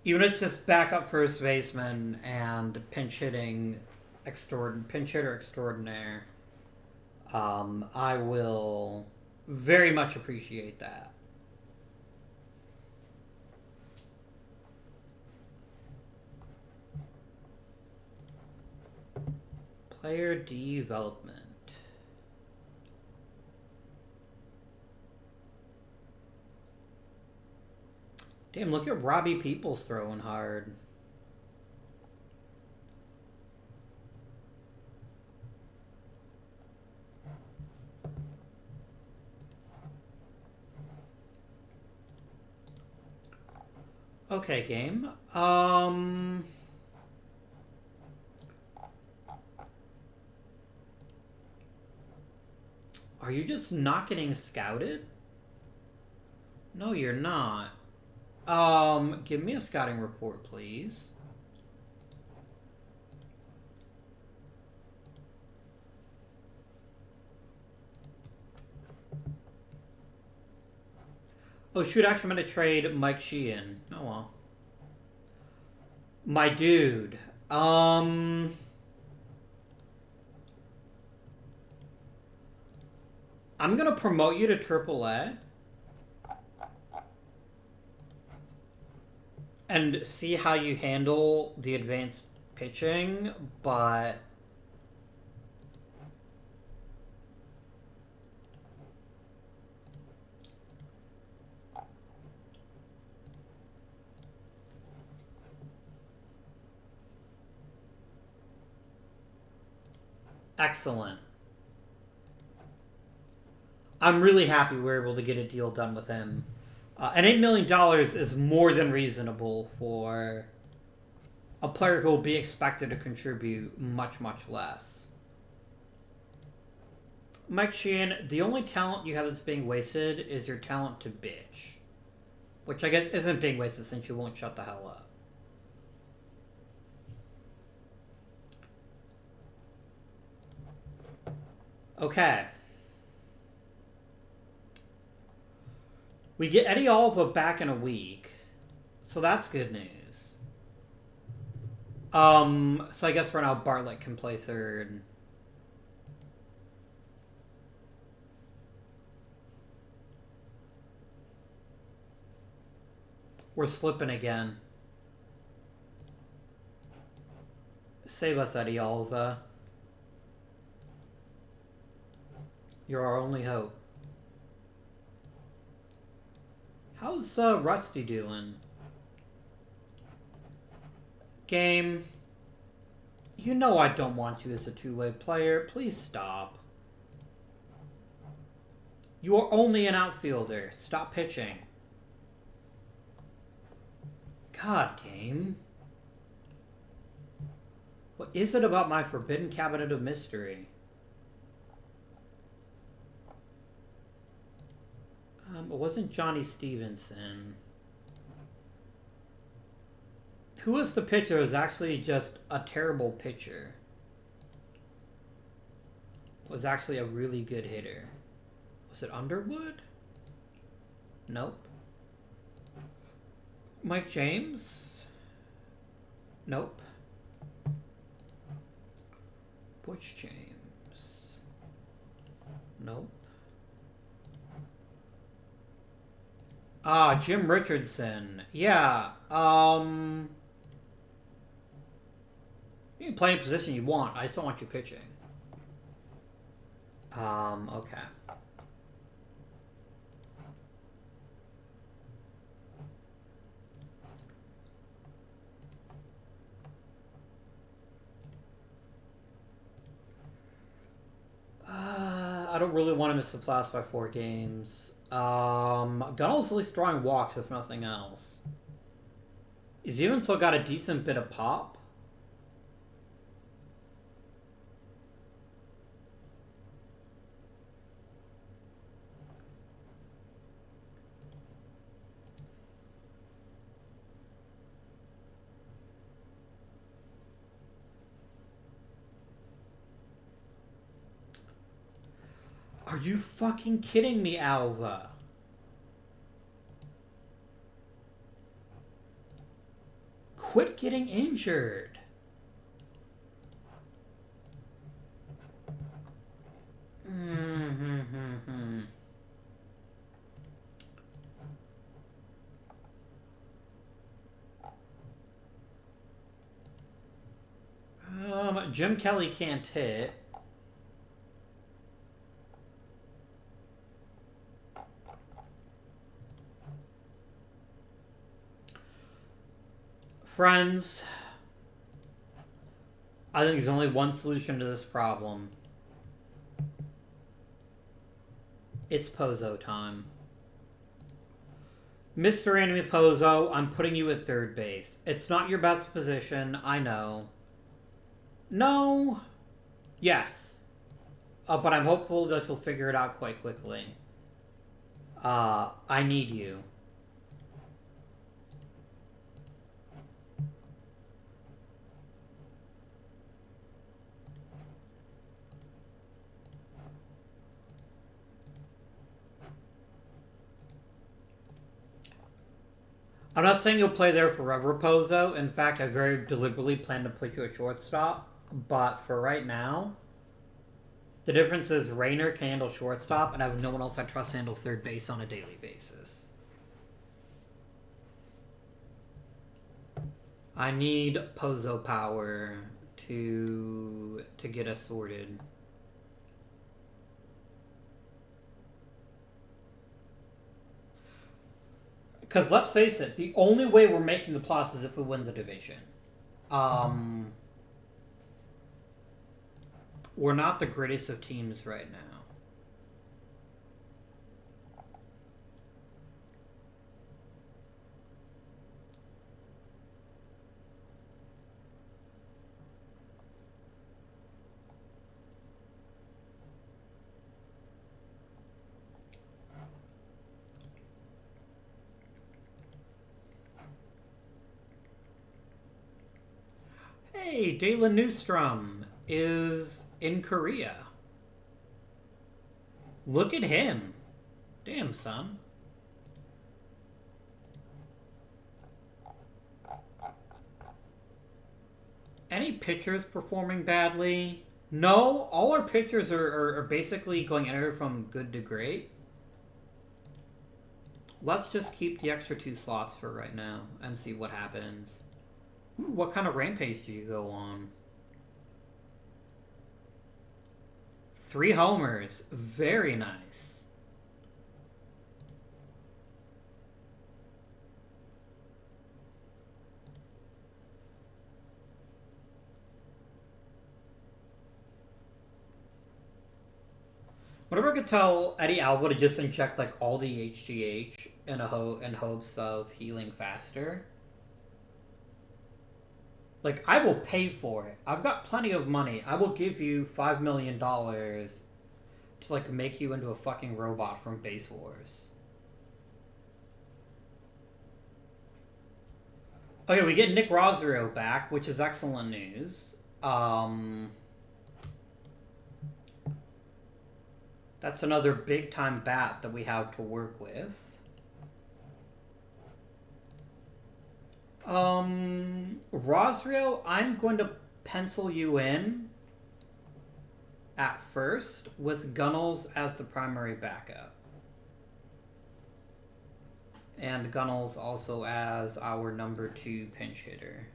Even if it's just backup first baseman and pinch hitter extraordinaire, I will very much appreciate that. Player development. Damn, look at Robbie Peoples throwing hard. Okay, game. Are you just not getting scouted? No, you're not. Give me a scouting report, please. Oh, shoot, actually, I'm going to trade Mike Sheehan. Oh, well. My dude. I'm going to promote you to AAA. And see how you handle the advanced pitching, but... Excellent. I'm really happy we were able to get a deal done with him. And $8 million is more than reasonable for a player who will be expected to contribute much, much less. Mike Sheehan, the only talent you have that's being wasted is your talent to bitch. Which I guess isn't being wasted since you won't shut the hell up. Okay. We get Eddie Alva back in a week. So that's good news. So I guess for now Bartlett can play third. We're slipping again. Save us, Eddie Alva. You're our only hope. How's Rusty doing? Game. You know I don't want you as a two-way player. Please stop. You are only an outfielder. Stop pitching. God, game. What is it about my forbidden cabinet of mystery? It wasn't Johnny Stevenson. Who was the pitcher? It was actually just a terrible pitcher. Was actually a really good hitter. Was it Underwood? Nope. Mike James? Nope. Butch James? Nope. Jim Richardson. Yeah, you can play any position you want. I just don't want you pitching. Okay. I don't really want to miss the playoffs by 4 games. Gunnels at least drawing walks, if nothing else. He's even still got a decent bit of pop. Are you fucking kidding me, Alva? Quit getting injured. Jim Kelly can't hit. Friends, I think there's only one solution to this problem. It's Pozo time. Mr. Manny Pozo, I'm putting you at third base. It's not your best position, I know. No. Yes. But I'm hopeful that you'll figure it out quite quickly. I need you. I'm not saying you'll play there forever, Pozo. In fact, I very deliberately plan to put you at shortstop. But for right now, the difference is Rayner can handle shortstop, and I have no one else I trust to handle third base on a daily basis. I need Pozo power to get us sorted. Because let's face it, the only way we're making the playoffs is if we win the division. We're not the greatest of teams right now. Hey, Dalen Newstrom is in Korea. Look at him. Damn, son. Any pitchers performing badly? No, all our pitchers are basically going anywhere from good to great. Let's just keep the extra 2 slots for right now and see what happens. What kind of rampage do you go on? 3 homers. Very nice. Whenever I could tell Eddie Alva to just inject like all the HGH in hopes of healing faster. Like, I will pay for it. I've got plenty of money. I will give you $5 million to, like, make you into a fucking robot from Base Wars. Okay, we get Nick Rosario back, which is excellent news. That's another big-time bat that we have to work with. Rosario, I'm going to pencil you in at first with Gunnels as the primary backup. And Gunnels also as our number 2 pinch hitter.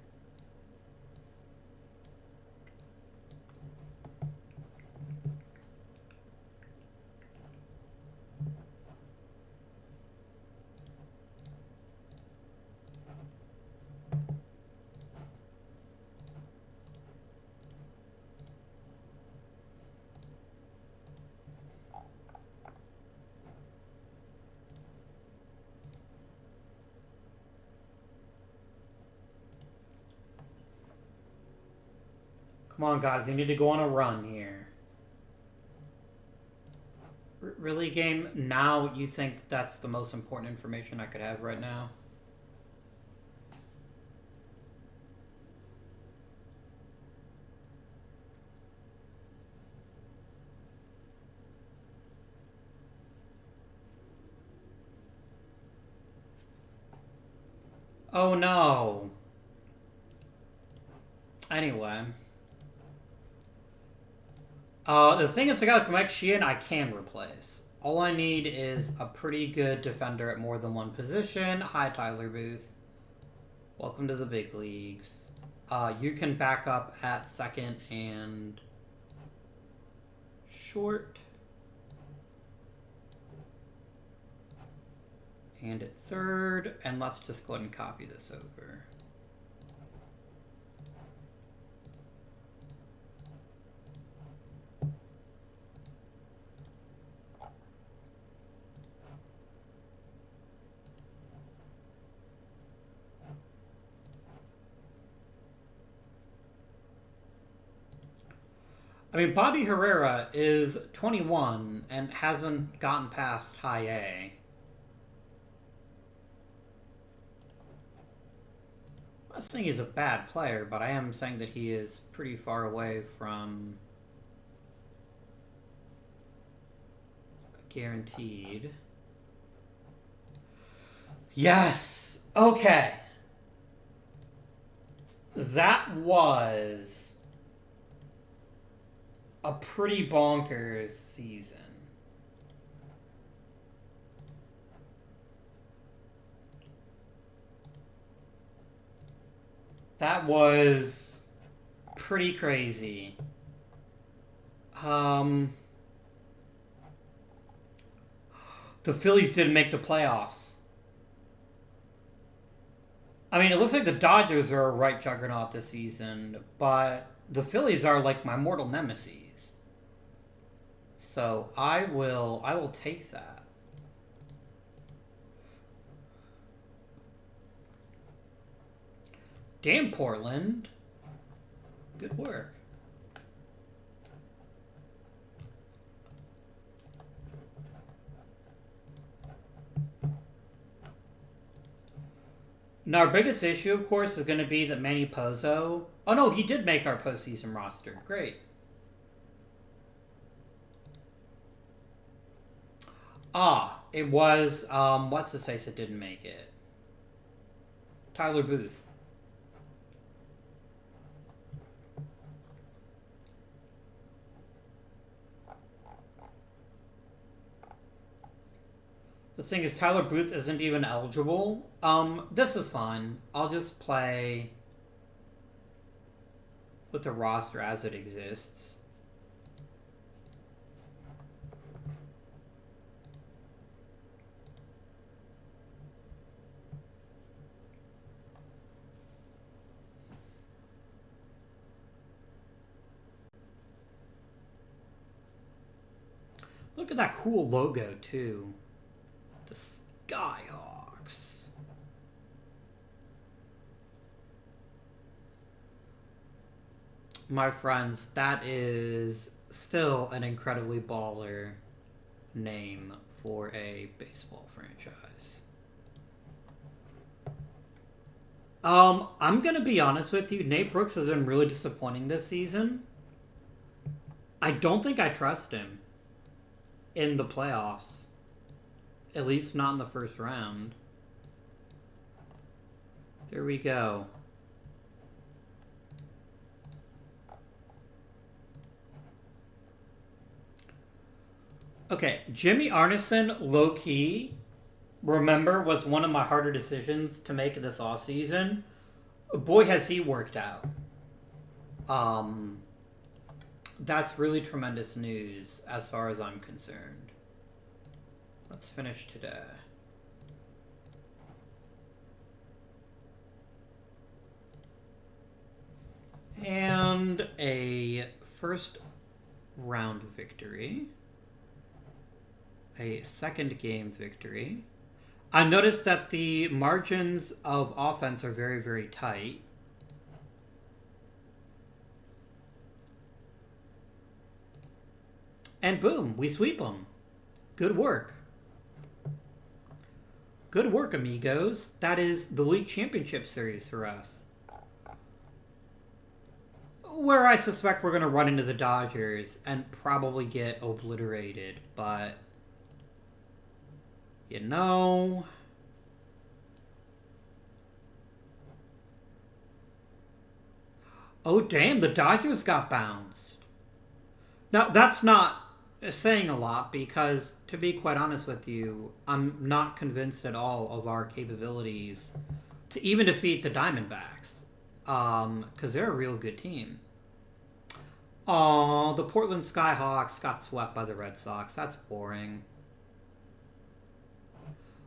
Come on, guys. You need to go on a run here. Really, game? Now you think that's the most important information I could have right now? Oh, no. Anyway. The thing is, I got Kamek Sheehan I can replace. All I need is a pretty good defender at more than one position. Hi, Tyler Booth. Welcome to the big leagues. You can back up at second and short. And at third. And let's just go ahead and copy this over. I mean, Bobby Herrera is 21 and hasn't gotten past high A. I'm not saying he's a bad player, but I am saying that he is pretty far away from guaranteed. Yes! Okay. That was a pretty bonkers season. That was pretty crazy. The Phillies didn't make the playoffs. I mean, it looks like the Dodgers are a right juggernaut this season, but the Phillies are like my mortal nemesis. So I will take that. Damn, Portland. Good work. Now, our biggest issue, of course, is going to be that Manny Pozo... Oh, no, he did make our postseason roster. Great. Ah, it was... what's-his-face that didn't make it? Tyler Booth. The thing is, Tyler Booth isn't even eligible. This is fine. I'll just play with the roster as it exists. Look at that cool logo, too. The Skyhawks. My friends, that is still an incredibly baller name for a baseball franchise. I'm gonna be honest with you. Nate Brooks has been really disappointing this season. I don't think I trust him in the playoffs. At least not in the first round. There we go. Okay, Jimmy Arneson, low-key, remember, was one of my harder decisions to make this offseason. Boy, has he worked out. That's really tremendous news as far as I'm concerned. Let's finish today. And a first round victory. A second game victory. I noticed that the margins of offense are very, very tight. And boom, we sweep them. Good work. Good work, amigos. That is the League Championship Series for us. Where I suspect we're going to run into the Dodgers and probably get obliterated, but... you know... oh, damn, the Dodgers got bounced. Now, that's not saying a lot because, to be quite honest with you, I'm not convinced at all of our capabilities to even defeat the Diamondbacks. Because they're a real good team. Aw, the Portland Skyhawks got swept by the Red Sox. That's boring.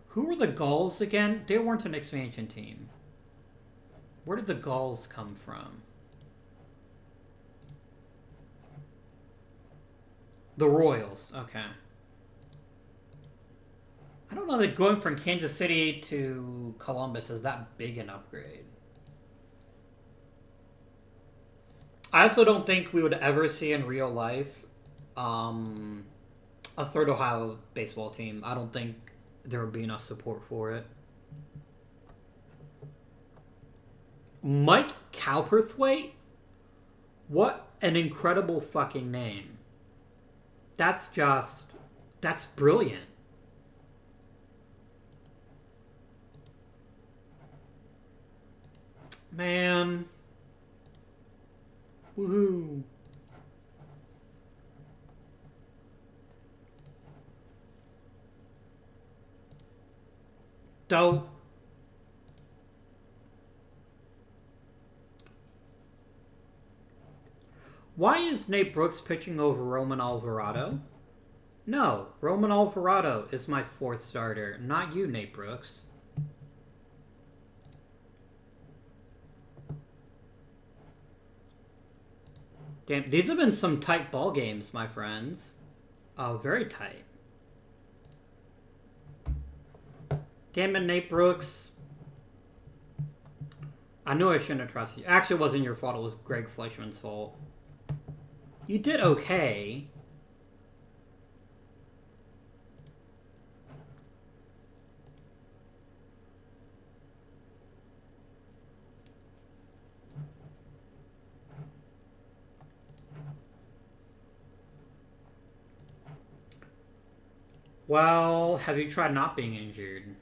Who were the Gulls again? They weren't an expansion team. Where did the Gulls come from? The Royals. Okay. I don't know that going from Kansas City to Columbus is that big an upgrade. I also don't think we would ever see in real life a third Ohio baseball team. I don't think there would be enough support for it. Mike Cowperthwaite? What an incredible fucking name. That's brilliant. Man. Woohoo. Dope. Why is Nate Brooks pitching over Roman Alvarado? No, Roman Alvarado is my fourth starter, not you, Nate Brooks. Damn, these have been some tight ball games, my friends. Very tight. Damn it, Nate Brooks. I knew I shouldn't have trusted you. Actually, it wasn't your fault. It was Greg Fleischman's fault. You did okay. Well, have you tried not being injured?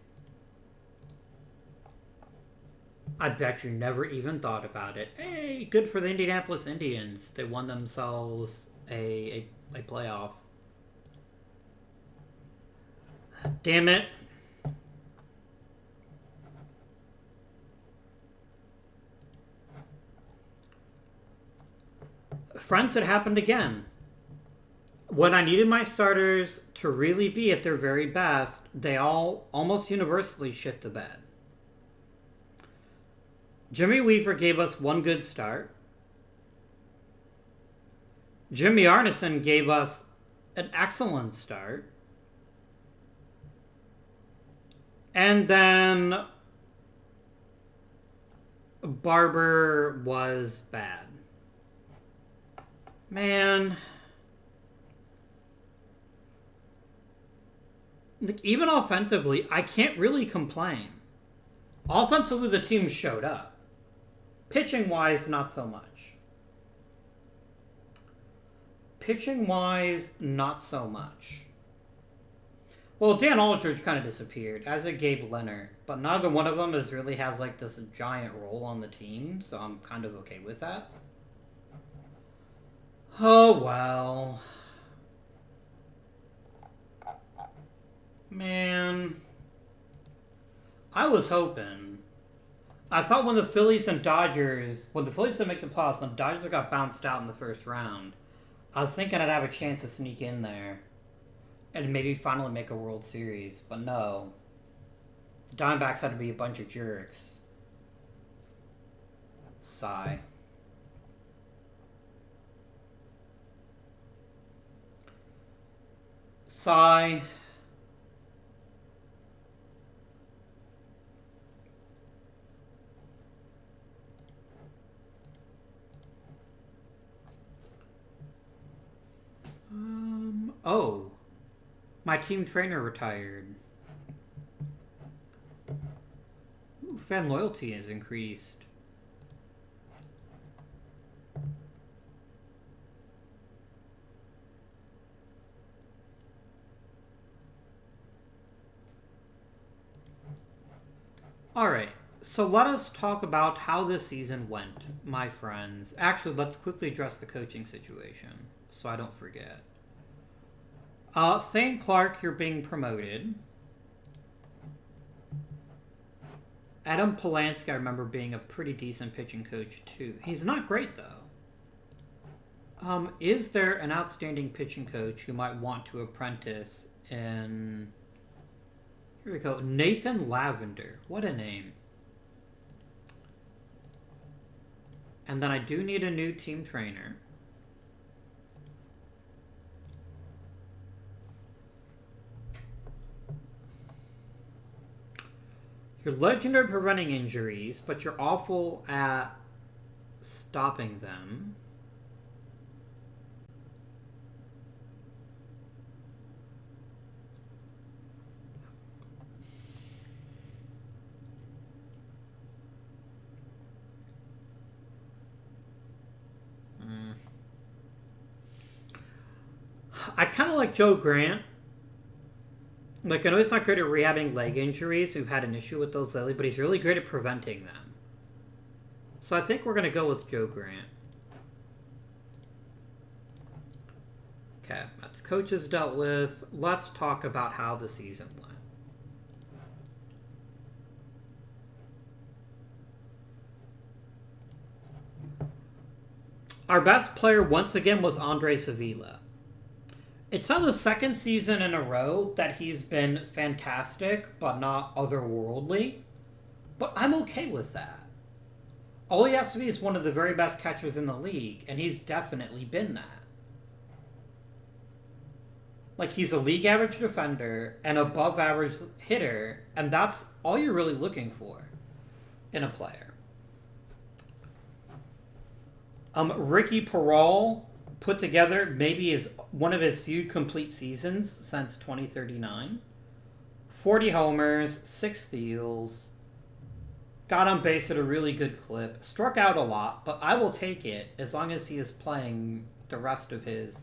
I bet you never even thought about it. Hey, good for the Indianapolis Indians. They won themselves a playoff. Damn it. Friends, it happened again. When I needed my starters to really be at their very best, they all almost universally shit the bed. Jimmy Weaver gave us one good start. Jimmy Arneson gave us an excellent start. And then Barber was bad. Man. Like, even offensively, I can't really complain. Offensively, the team showed up. Pitching-wise, not so much. Pitching-wise, not so much. Well, Dan Aldridge kind of disappeared, as did Gabe Leonard. But neither one of them really has, like, this giant role on the team, so I'm kind of okay with that. Oh, well. Man. I was hoping. I thought when the Phillies didn't make the playoffs and the Dodgers got bounced out in the first round, I was thinking I'd have a chance to sneak in there and maybe finally make a World Series. But no. The Diamondbacks had to be a bunch of jerks. Sigh. Sigh. Oh. My team trainer retired. Ooh, fan loyalty has increased. Alright, so let us talk about how this season went, my friends. Actually, let's quickly address the coaching situation, so I don't forget. Thane Clark, you're being promoted. Adam Polanski, I remember being a pretty decent pitching coach, too. He's not great, though. Is there an outstanding pitching coach who might want to apprentice in... Here we go. Nathan Lavender. What a name. And then I do need a new team trainer. You're legendary at preventing injuries, but you're awful at stopping them. I kind of like Joe Grant. Like, I know he's not great at rehabbing leg injuries. We've had an issue with those lately, but he's really great at preventing them. So I think we're going to go with Joe Grant. Okay, that's coaches dealt with. Let's talk about how the season went. Our best player once again was Andre Savila. It's now the second season in a row that he's been fantastic, but not otherworldly. But I'm okay with that. All he has to be is one of the very best catchers in the league, and he's definitely been that. Like, he's a league average defender, an above average hitter, and that's all you're really looking for in a player. Ricky Peral put together maybe is one of his few complete seasons since 2039. 40 homers, 6 steals, got on base at a really good clip, struck out a lot, but I will take it as long as he is playing the rest of his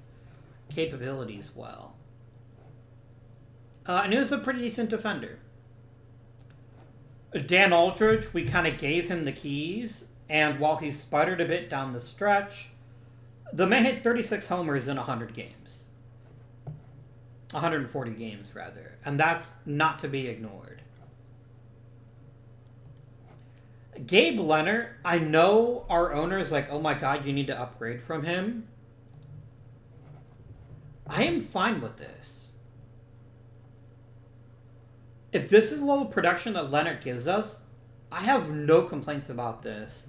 capabilities well. And he was a pretty decent defender. Dan Aldridge, we kind of gave him the keys, and while he sputtered a bit down the stretch, the man hit 36 homers in 100 games. 140 games, rather. And that's not to be ignored. Gabe Leonard, I know our owner is like, oh my god, you need to upgrade from him. I am fine with this. If this is the level of production that Leonard gives us, I have no complaints about this.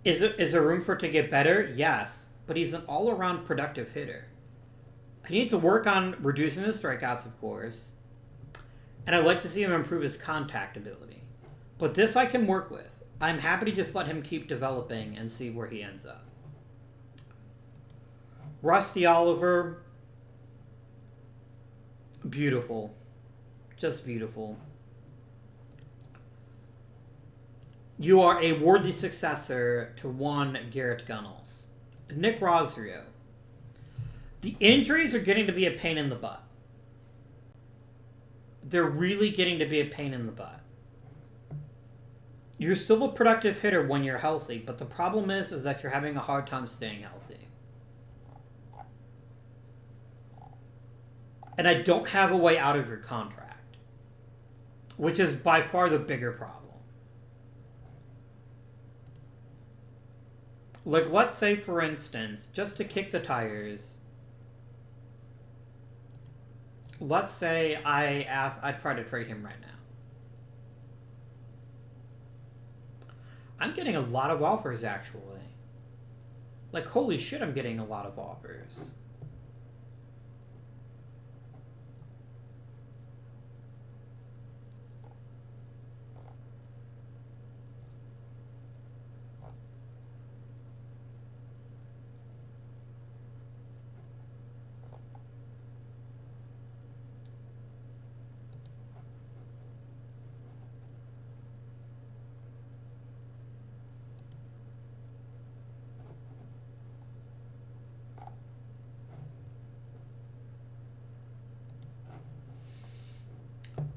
Is there room for it to get better? Yes. But he's an all-around productive hitter. He needs to work on reducing the strikeouts, of course. And I'd like to see him improve his contact ability. But this I can work with. I'm happy to just let him keep developing and see where he ends up. Rusty Oliver. Beautiful. Just beautiful. You are a worthy successor to one Garrett Gunnels. Nick Rosario. The injuries are getting to be a pain in the butt. They're really getting to be a pain in the butt. You're still a productive hitter when you're healthy, but the problem is that you're having a hard time staying healthy. And I don't have a way out of your contract, which is by far the bigger problem. Like, let's say, for instance, just to kick the tires, let's say I try to trade him right now. I'm getting a lot of offers, actually. Like, holy shit, I'm getting a lot of offers.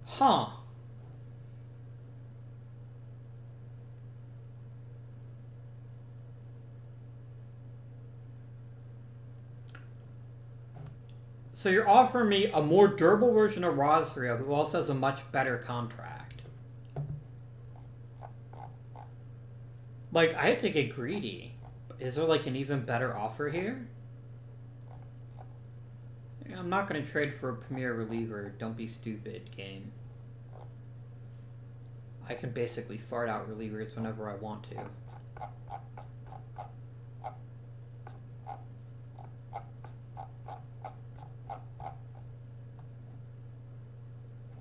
Huh. So you're offering me a more durable version of Rosario, who also has a much better contract. Like, I have to get greedy. Is there, like, an even better offer here? I'm not going to trade for a premier reliever. Don't be stupid, game. I can basically fart out relievers whenever I want to.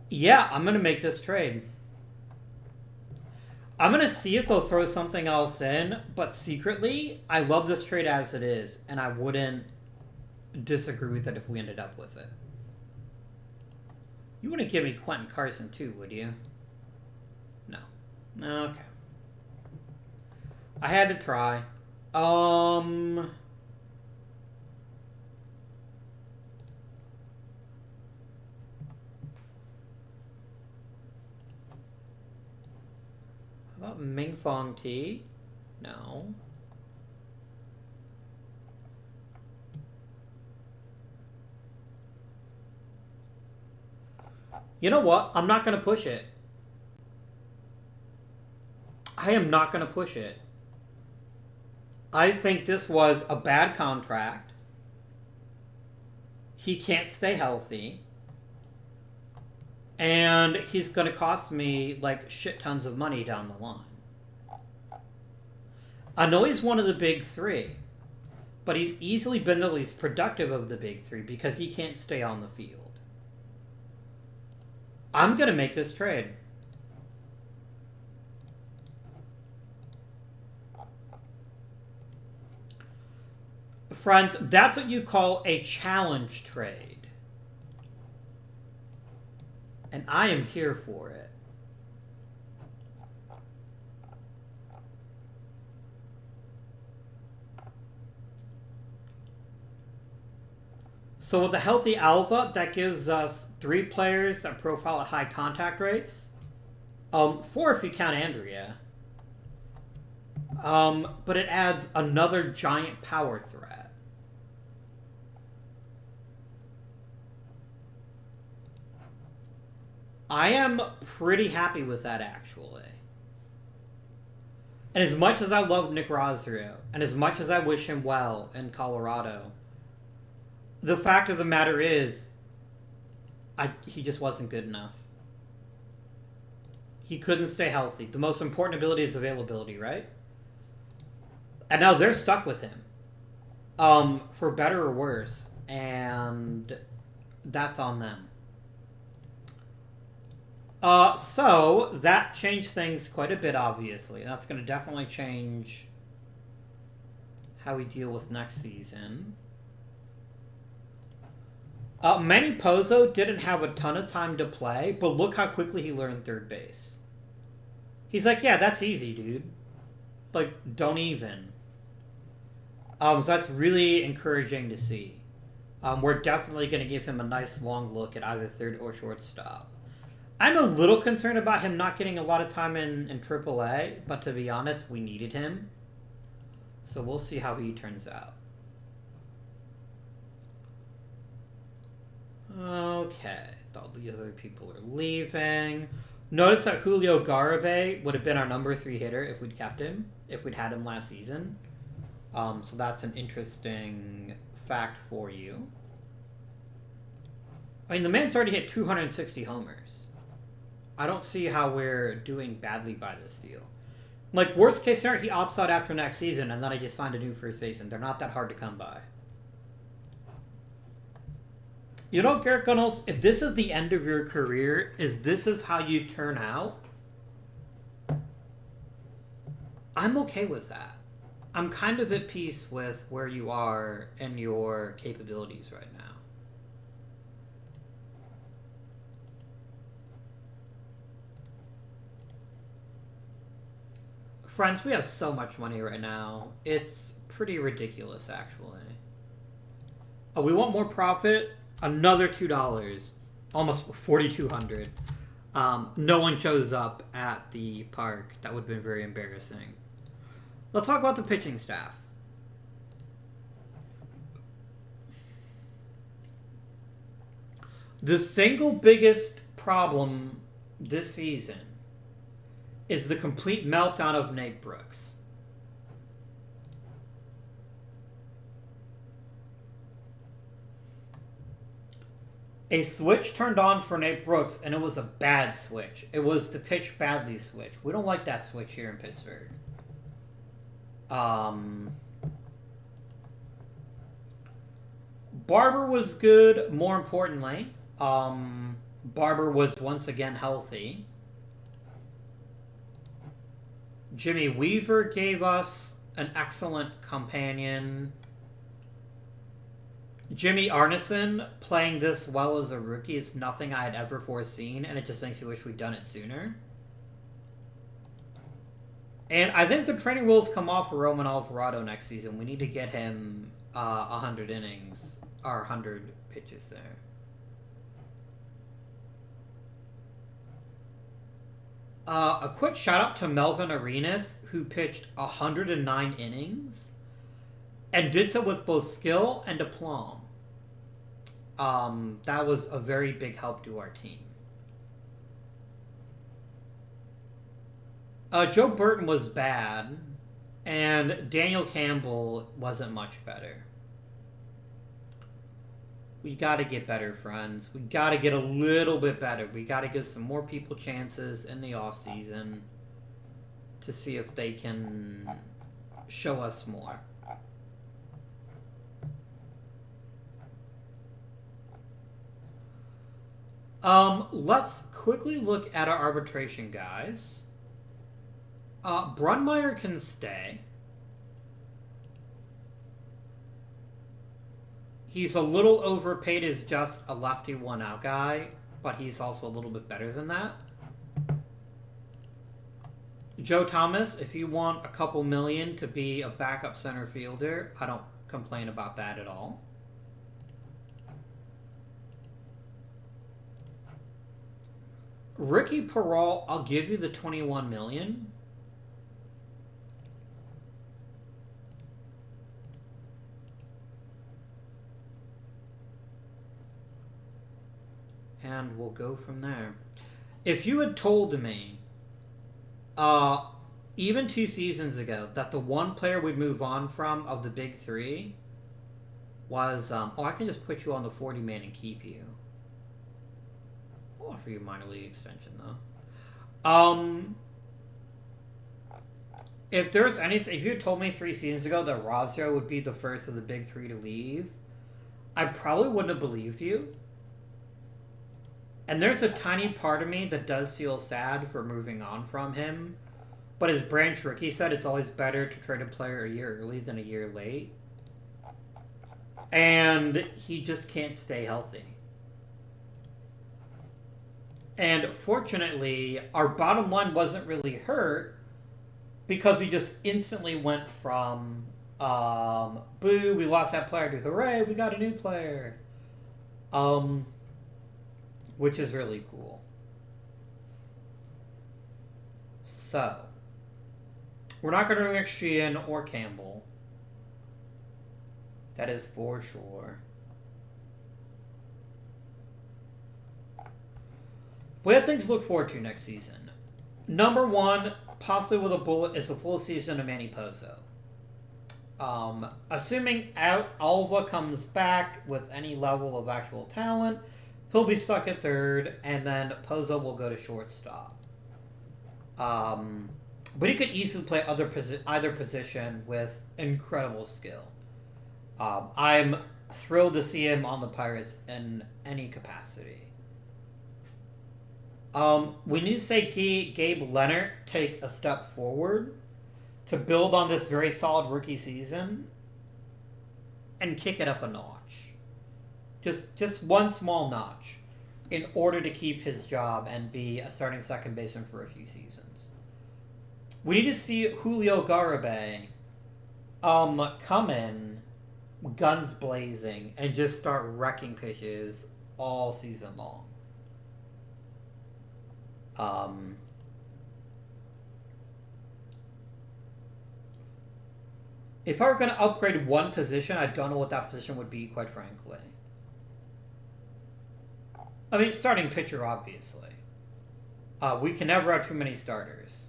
Yeah, I'm going to make this trade. I'm going to see if they'll throw something else in, but secretly, I love this trade as it is, and I wouldn't disagree with it if we ended up with it. You wouldn't give me Quentin Carson too, would you? No. Okay. I had to try. Ming Fong T? No. You know what? I'm not going to push it. I am not going to push it. I think this was a bad contract. He can't stay healthy. And he's going to cost me, like, shit tons of money down the line. I know he's one of the big three. But he's easily been the least productive of the big three because he can't stay on the field. I'm going to make this trade. Friends, that's what you call a challenge trade. And I am here for it. So with a healthy Alva, that gives us 3 players that profile at high contact rates. 4 if you count Andrea. But it adds another giant power threat. I am pretty happy with that, actually. And as much as I love Nick Rosario, and as much as I wish him well in Colorado, the fact of the matter is, he just wasn't good enough. He couldn't stay healthy. The most important ability is availability, right? And now they're stuck with him. For better or worse. And that's on them. So, that changed things quite a bit, obviously. That's going to definitely change how we deal with next season. Manny Pozo didn't have a ton of time to play, but look how quickly he learned third base. He's like, yeah, that's easy, dude. Like, don't even. So that's really encouraging to see. We're definitely going to give him a nice long look at either third or shortstop. I'm a little concerned about him not getting a lot of time in AAA, but to be honest, we needed him. So we'll see how he turns out. Okay, all the other people are leaving. Notice that Julio Garibay would have been our number 3 hitter if we'd kept him, if we'd had him last season. So that's an interesting fact for you. I mean, the man's already hit 260 homers. I don't see how we're doing badly by this deal. Like, worst case scenario, he opts out after next season, and then I just find a new first baseman. They're not that hard to come by. You know, Garrett Gunnels, if this is the end of your career, this is how you turn out, I'm okay with that. I'm kind of at peace with where you are and your capabilities right now. Friends, we have so much money right now. It's pretty ridiculous, actually. Oh, we want more profit? Another $2. Almost $4,200. No one shows up at the park. That would have been very embarrassing. Let's talk about the pitching staff. The single biggest problem this season is the complete meltdown of Nate Brooks. A switch turned on for Nate Brooks, and it was a bad switch. It was the pitch badly switch. We don't like that switch here in Pittsburgh. Barber was good, more importantly. Barber was once again healthy. Jimmy Weaver gave us an excellent companion. Jimmy Arneson playing this well as a rookie is nothing I had ever foreseen, and it just makes me wish we'd done it sooner. And I think the training wheels come off for Roman Alvarado next season. We need to get him 100 innings, or 100 pitches there. A quick shout out to Melvin Arenas, who pitched 109 innings and did so with both skill and aplomb. That was a very big help to our team. Joe Burton was bad, and Daniel Campbell wasn't much better. We got to get better, friends. We got to get a little bit better. We got to give some more people chances in the offseason to see if they can show us more. Let's quickly look at our arbitration guys. Brunmeyer can stay. He's a little overpaid as just a lefty one-out guy, but he's also a little bit better than that. Joe Thomas, if you want a couple million to be a backup center fielder, I don't complain about that at all. Ricky Peralt, I'll give you the $21 million. And we'll go from there. If you had told me, even 2 seasons ago, that the one player we'd move on from of the big three was, I can just put you on the 40-man and keep you. I'll offer you a minor league extension, though. If there's anything, if you had told me 3 seasons ago that Razio would be the first of the big three to leave, I probably wouldn't have believed you. And there's a tiny part of me that does feel sad for moving on from him. But as Branch Rickey said, it's always better to trade a player a year early than a year late. And he just can't stay healthy. And fortunately, our bottom line wasn't really hurt because we just instantly went from, boo, we lost that player, to hooray, we got a new player. Which is really cool. So, we're not going to bring Sheehan or Campbell. That is for sure. We have things to look forward to next season. Number 1, possibly with a bullet, is a full season of Manny Pozo. Assuming Alva comes back with any level of actual talent, he'll be stuck at third, and then Pozo will go to shortstop. But he could easily play either position with incredible skill. I'm thrilled to see him on the Pirates in any capacity. We need to say Gabe Leonard take a step forward to build on this very solid rookie season and kick it up a notch. Just one small notch in order to keep his job and be a starting second baseman for a few seasons. We need to see Julio Garibay come in guns blazing and just start wrecking pitches all season long. If I were going to upgrade one position, I don't know what that position would be, quite frankly. I mean, starting pitcher, obviously. We can never have too many starters.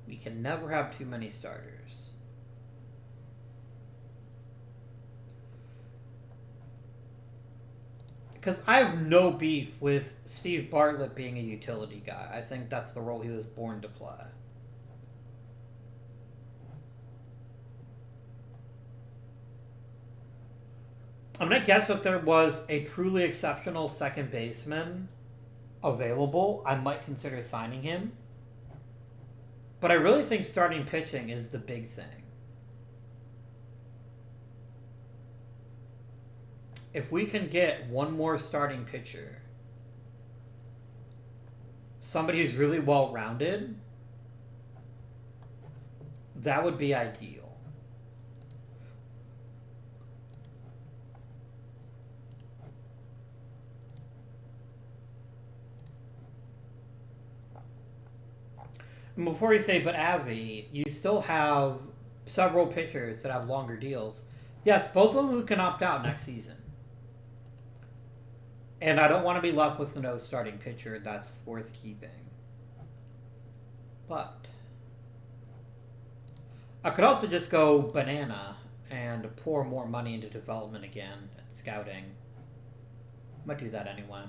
We can never have too many starters. Because I have no beef with Steve Bartlett being a utility guy. I think that's the role he was born to play. I'm going to guess if there was a truly exceptional second baseman available, I might consider signing him. But I really think starting pitching is the big thing. If we can get one more starting pitcher, somebody who's really well-rounded, that would be ideal. Before you say, but Avi, you still have several pitchers that have longer deals. Yes, both of them who can opt out next season. And I don't want to be left with no starting pitcher that's worth keeping. But I could also just go banana and pour more money into development again and scouting. Might do that anyway.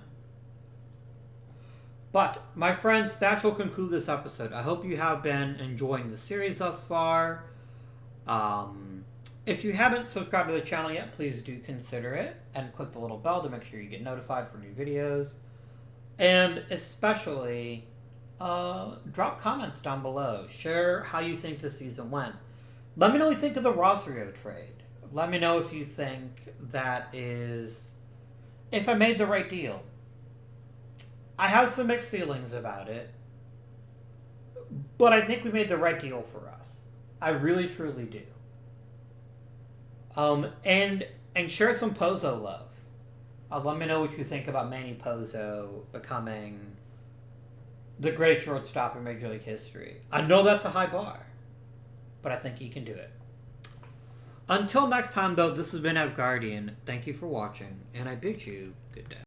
But, my friends, that will conclude this episode. I hope you have been enjoying the series thus far. If you haven't subscribed to the channel yet, please do consider it. And click the little bell to make sure you get notified for new videos. And especially, drop comments down below. Share how you think this season went. Let me know what you think of the Rosario trade. Let me know if you think that is... if I made the right deal. I have some mixed feelings about it, but I think we made the right deal for us. I really, truly do. And share some Pozo love. Let me know what you think about Manny Pozo becoming the greatest shortstop in Major League history. I know that's a high bar, but I think he can do it. Until next time, though, this has been Guardian. Thank you for watching, and I bid you good day.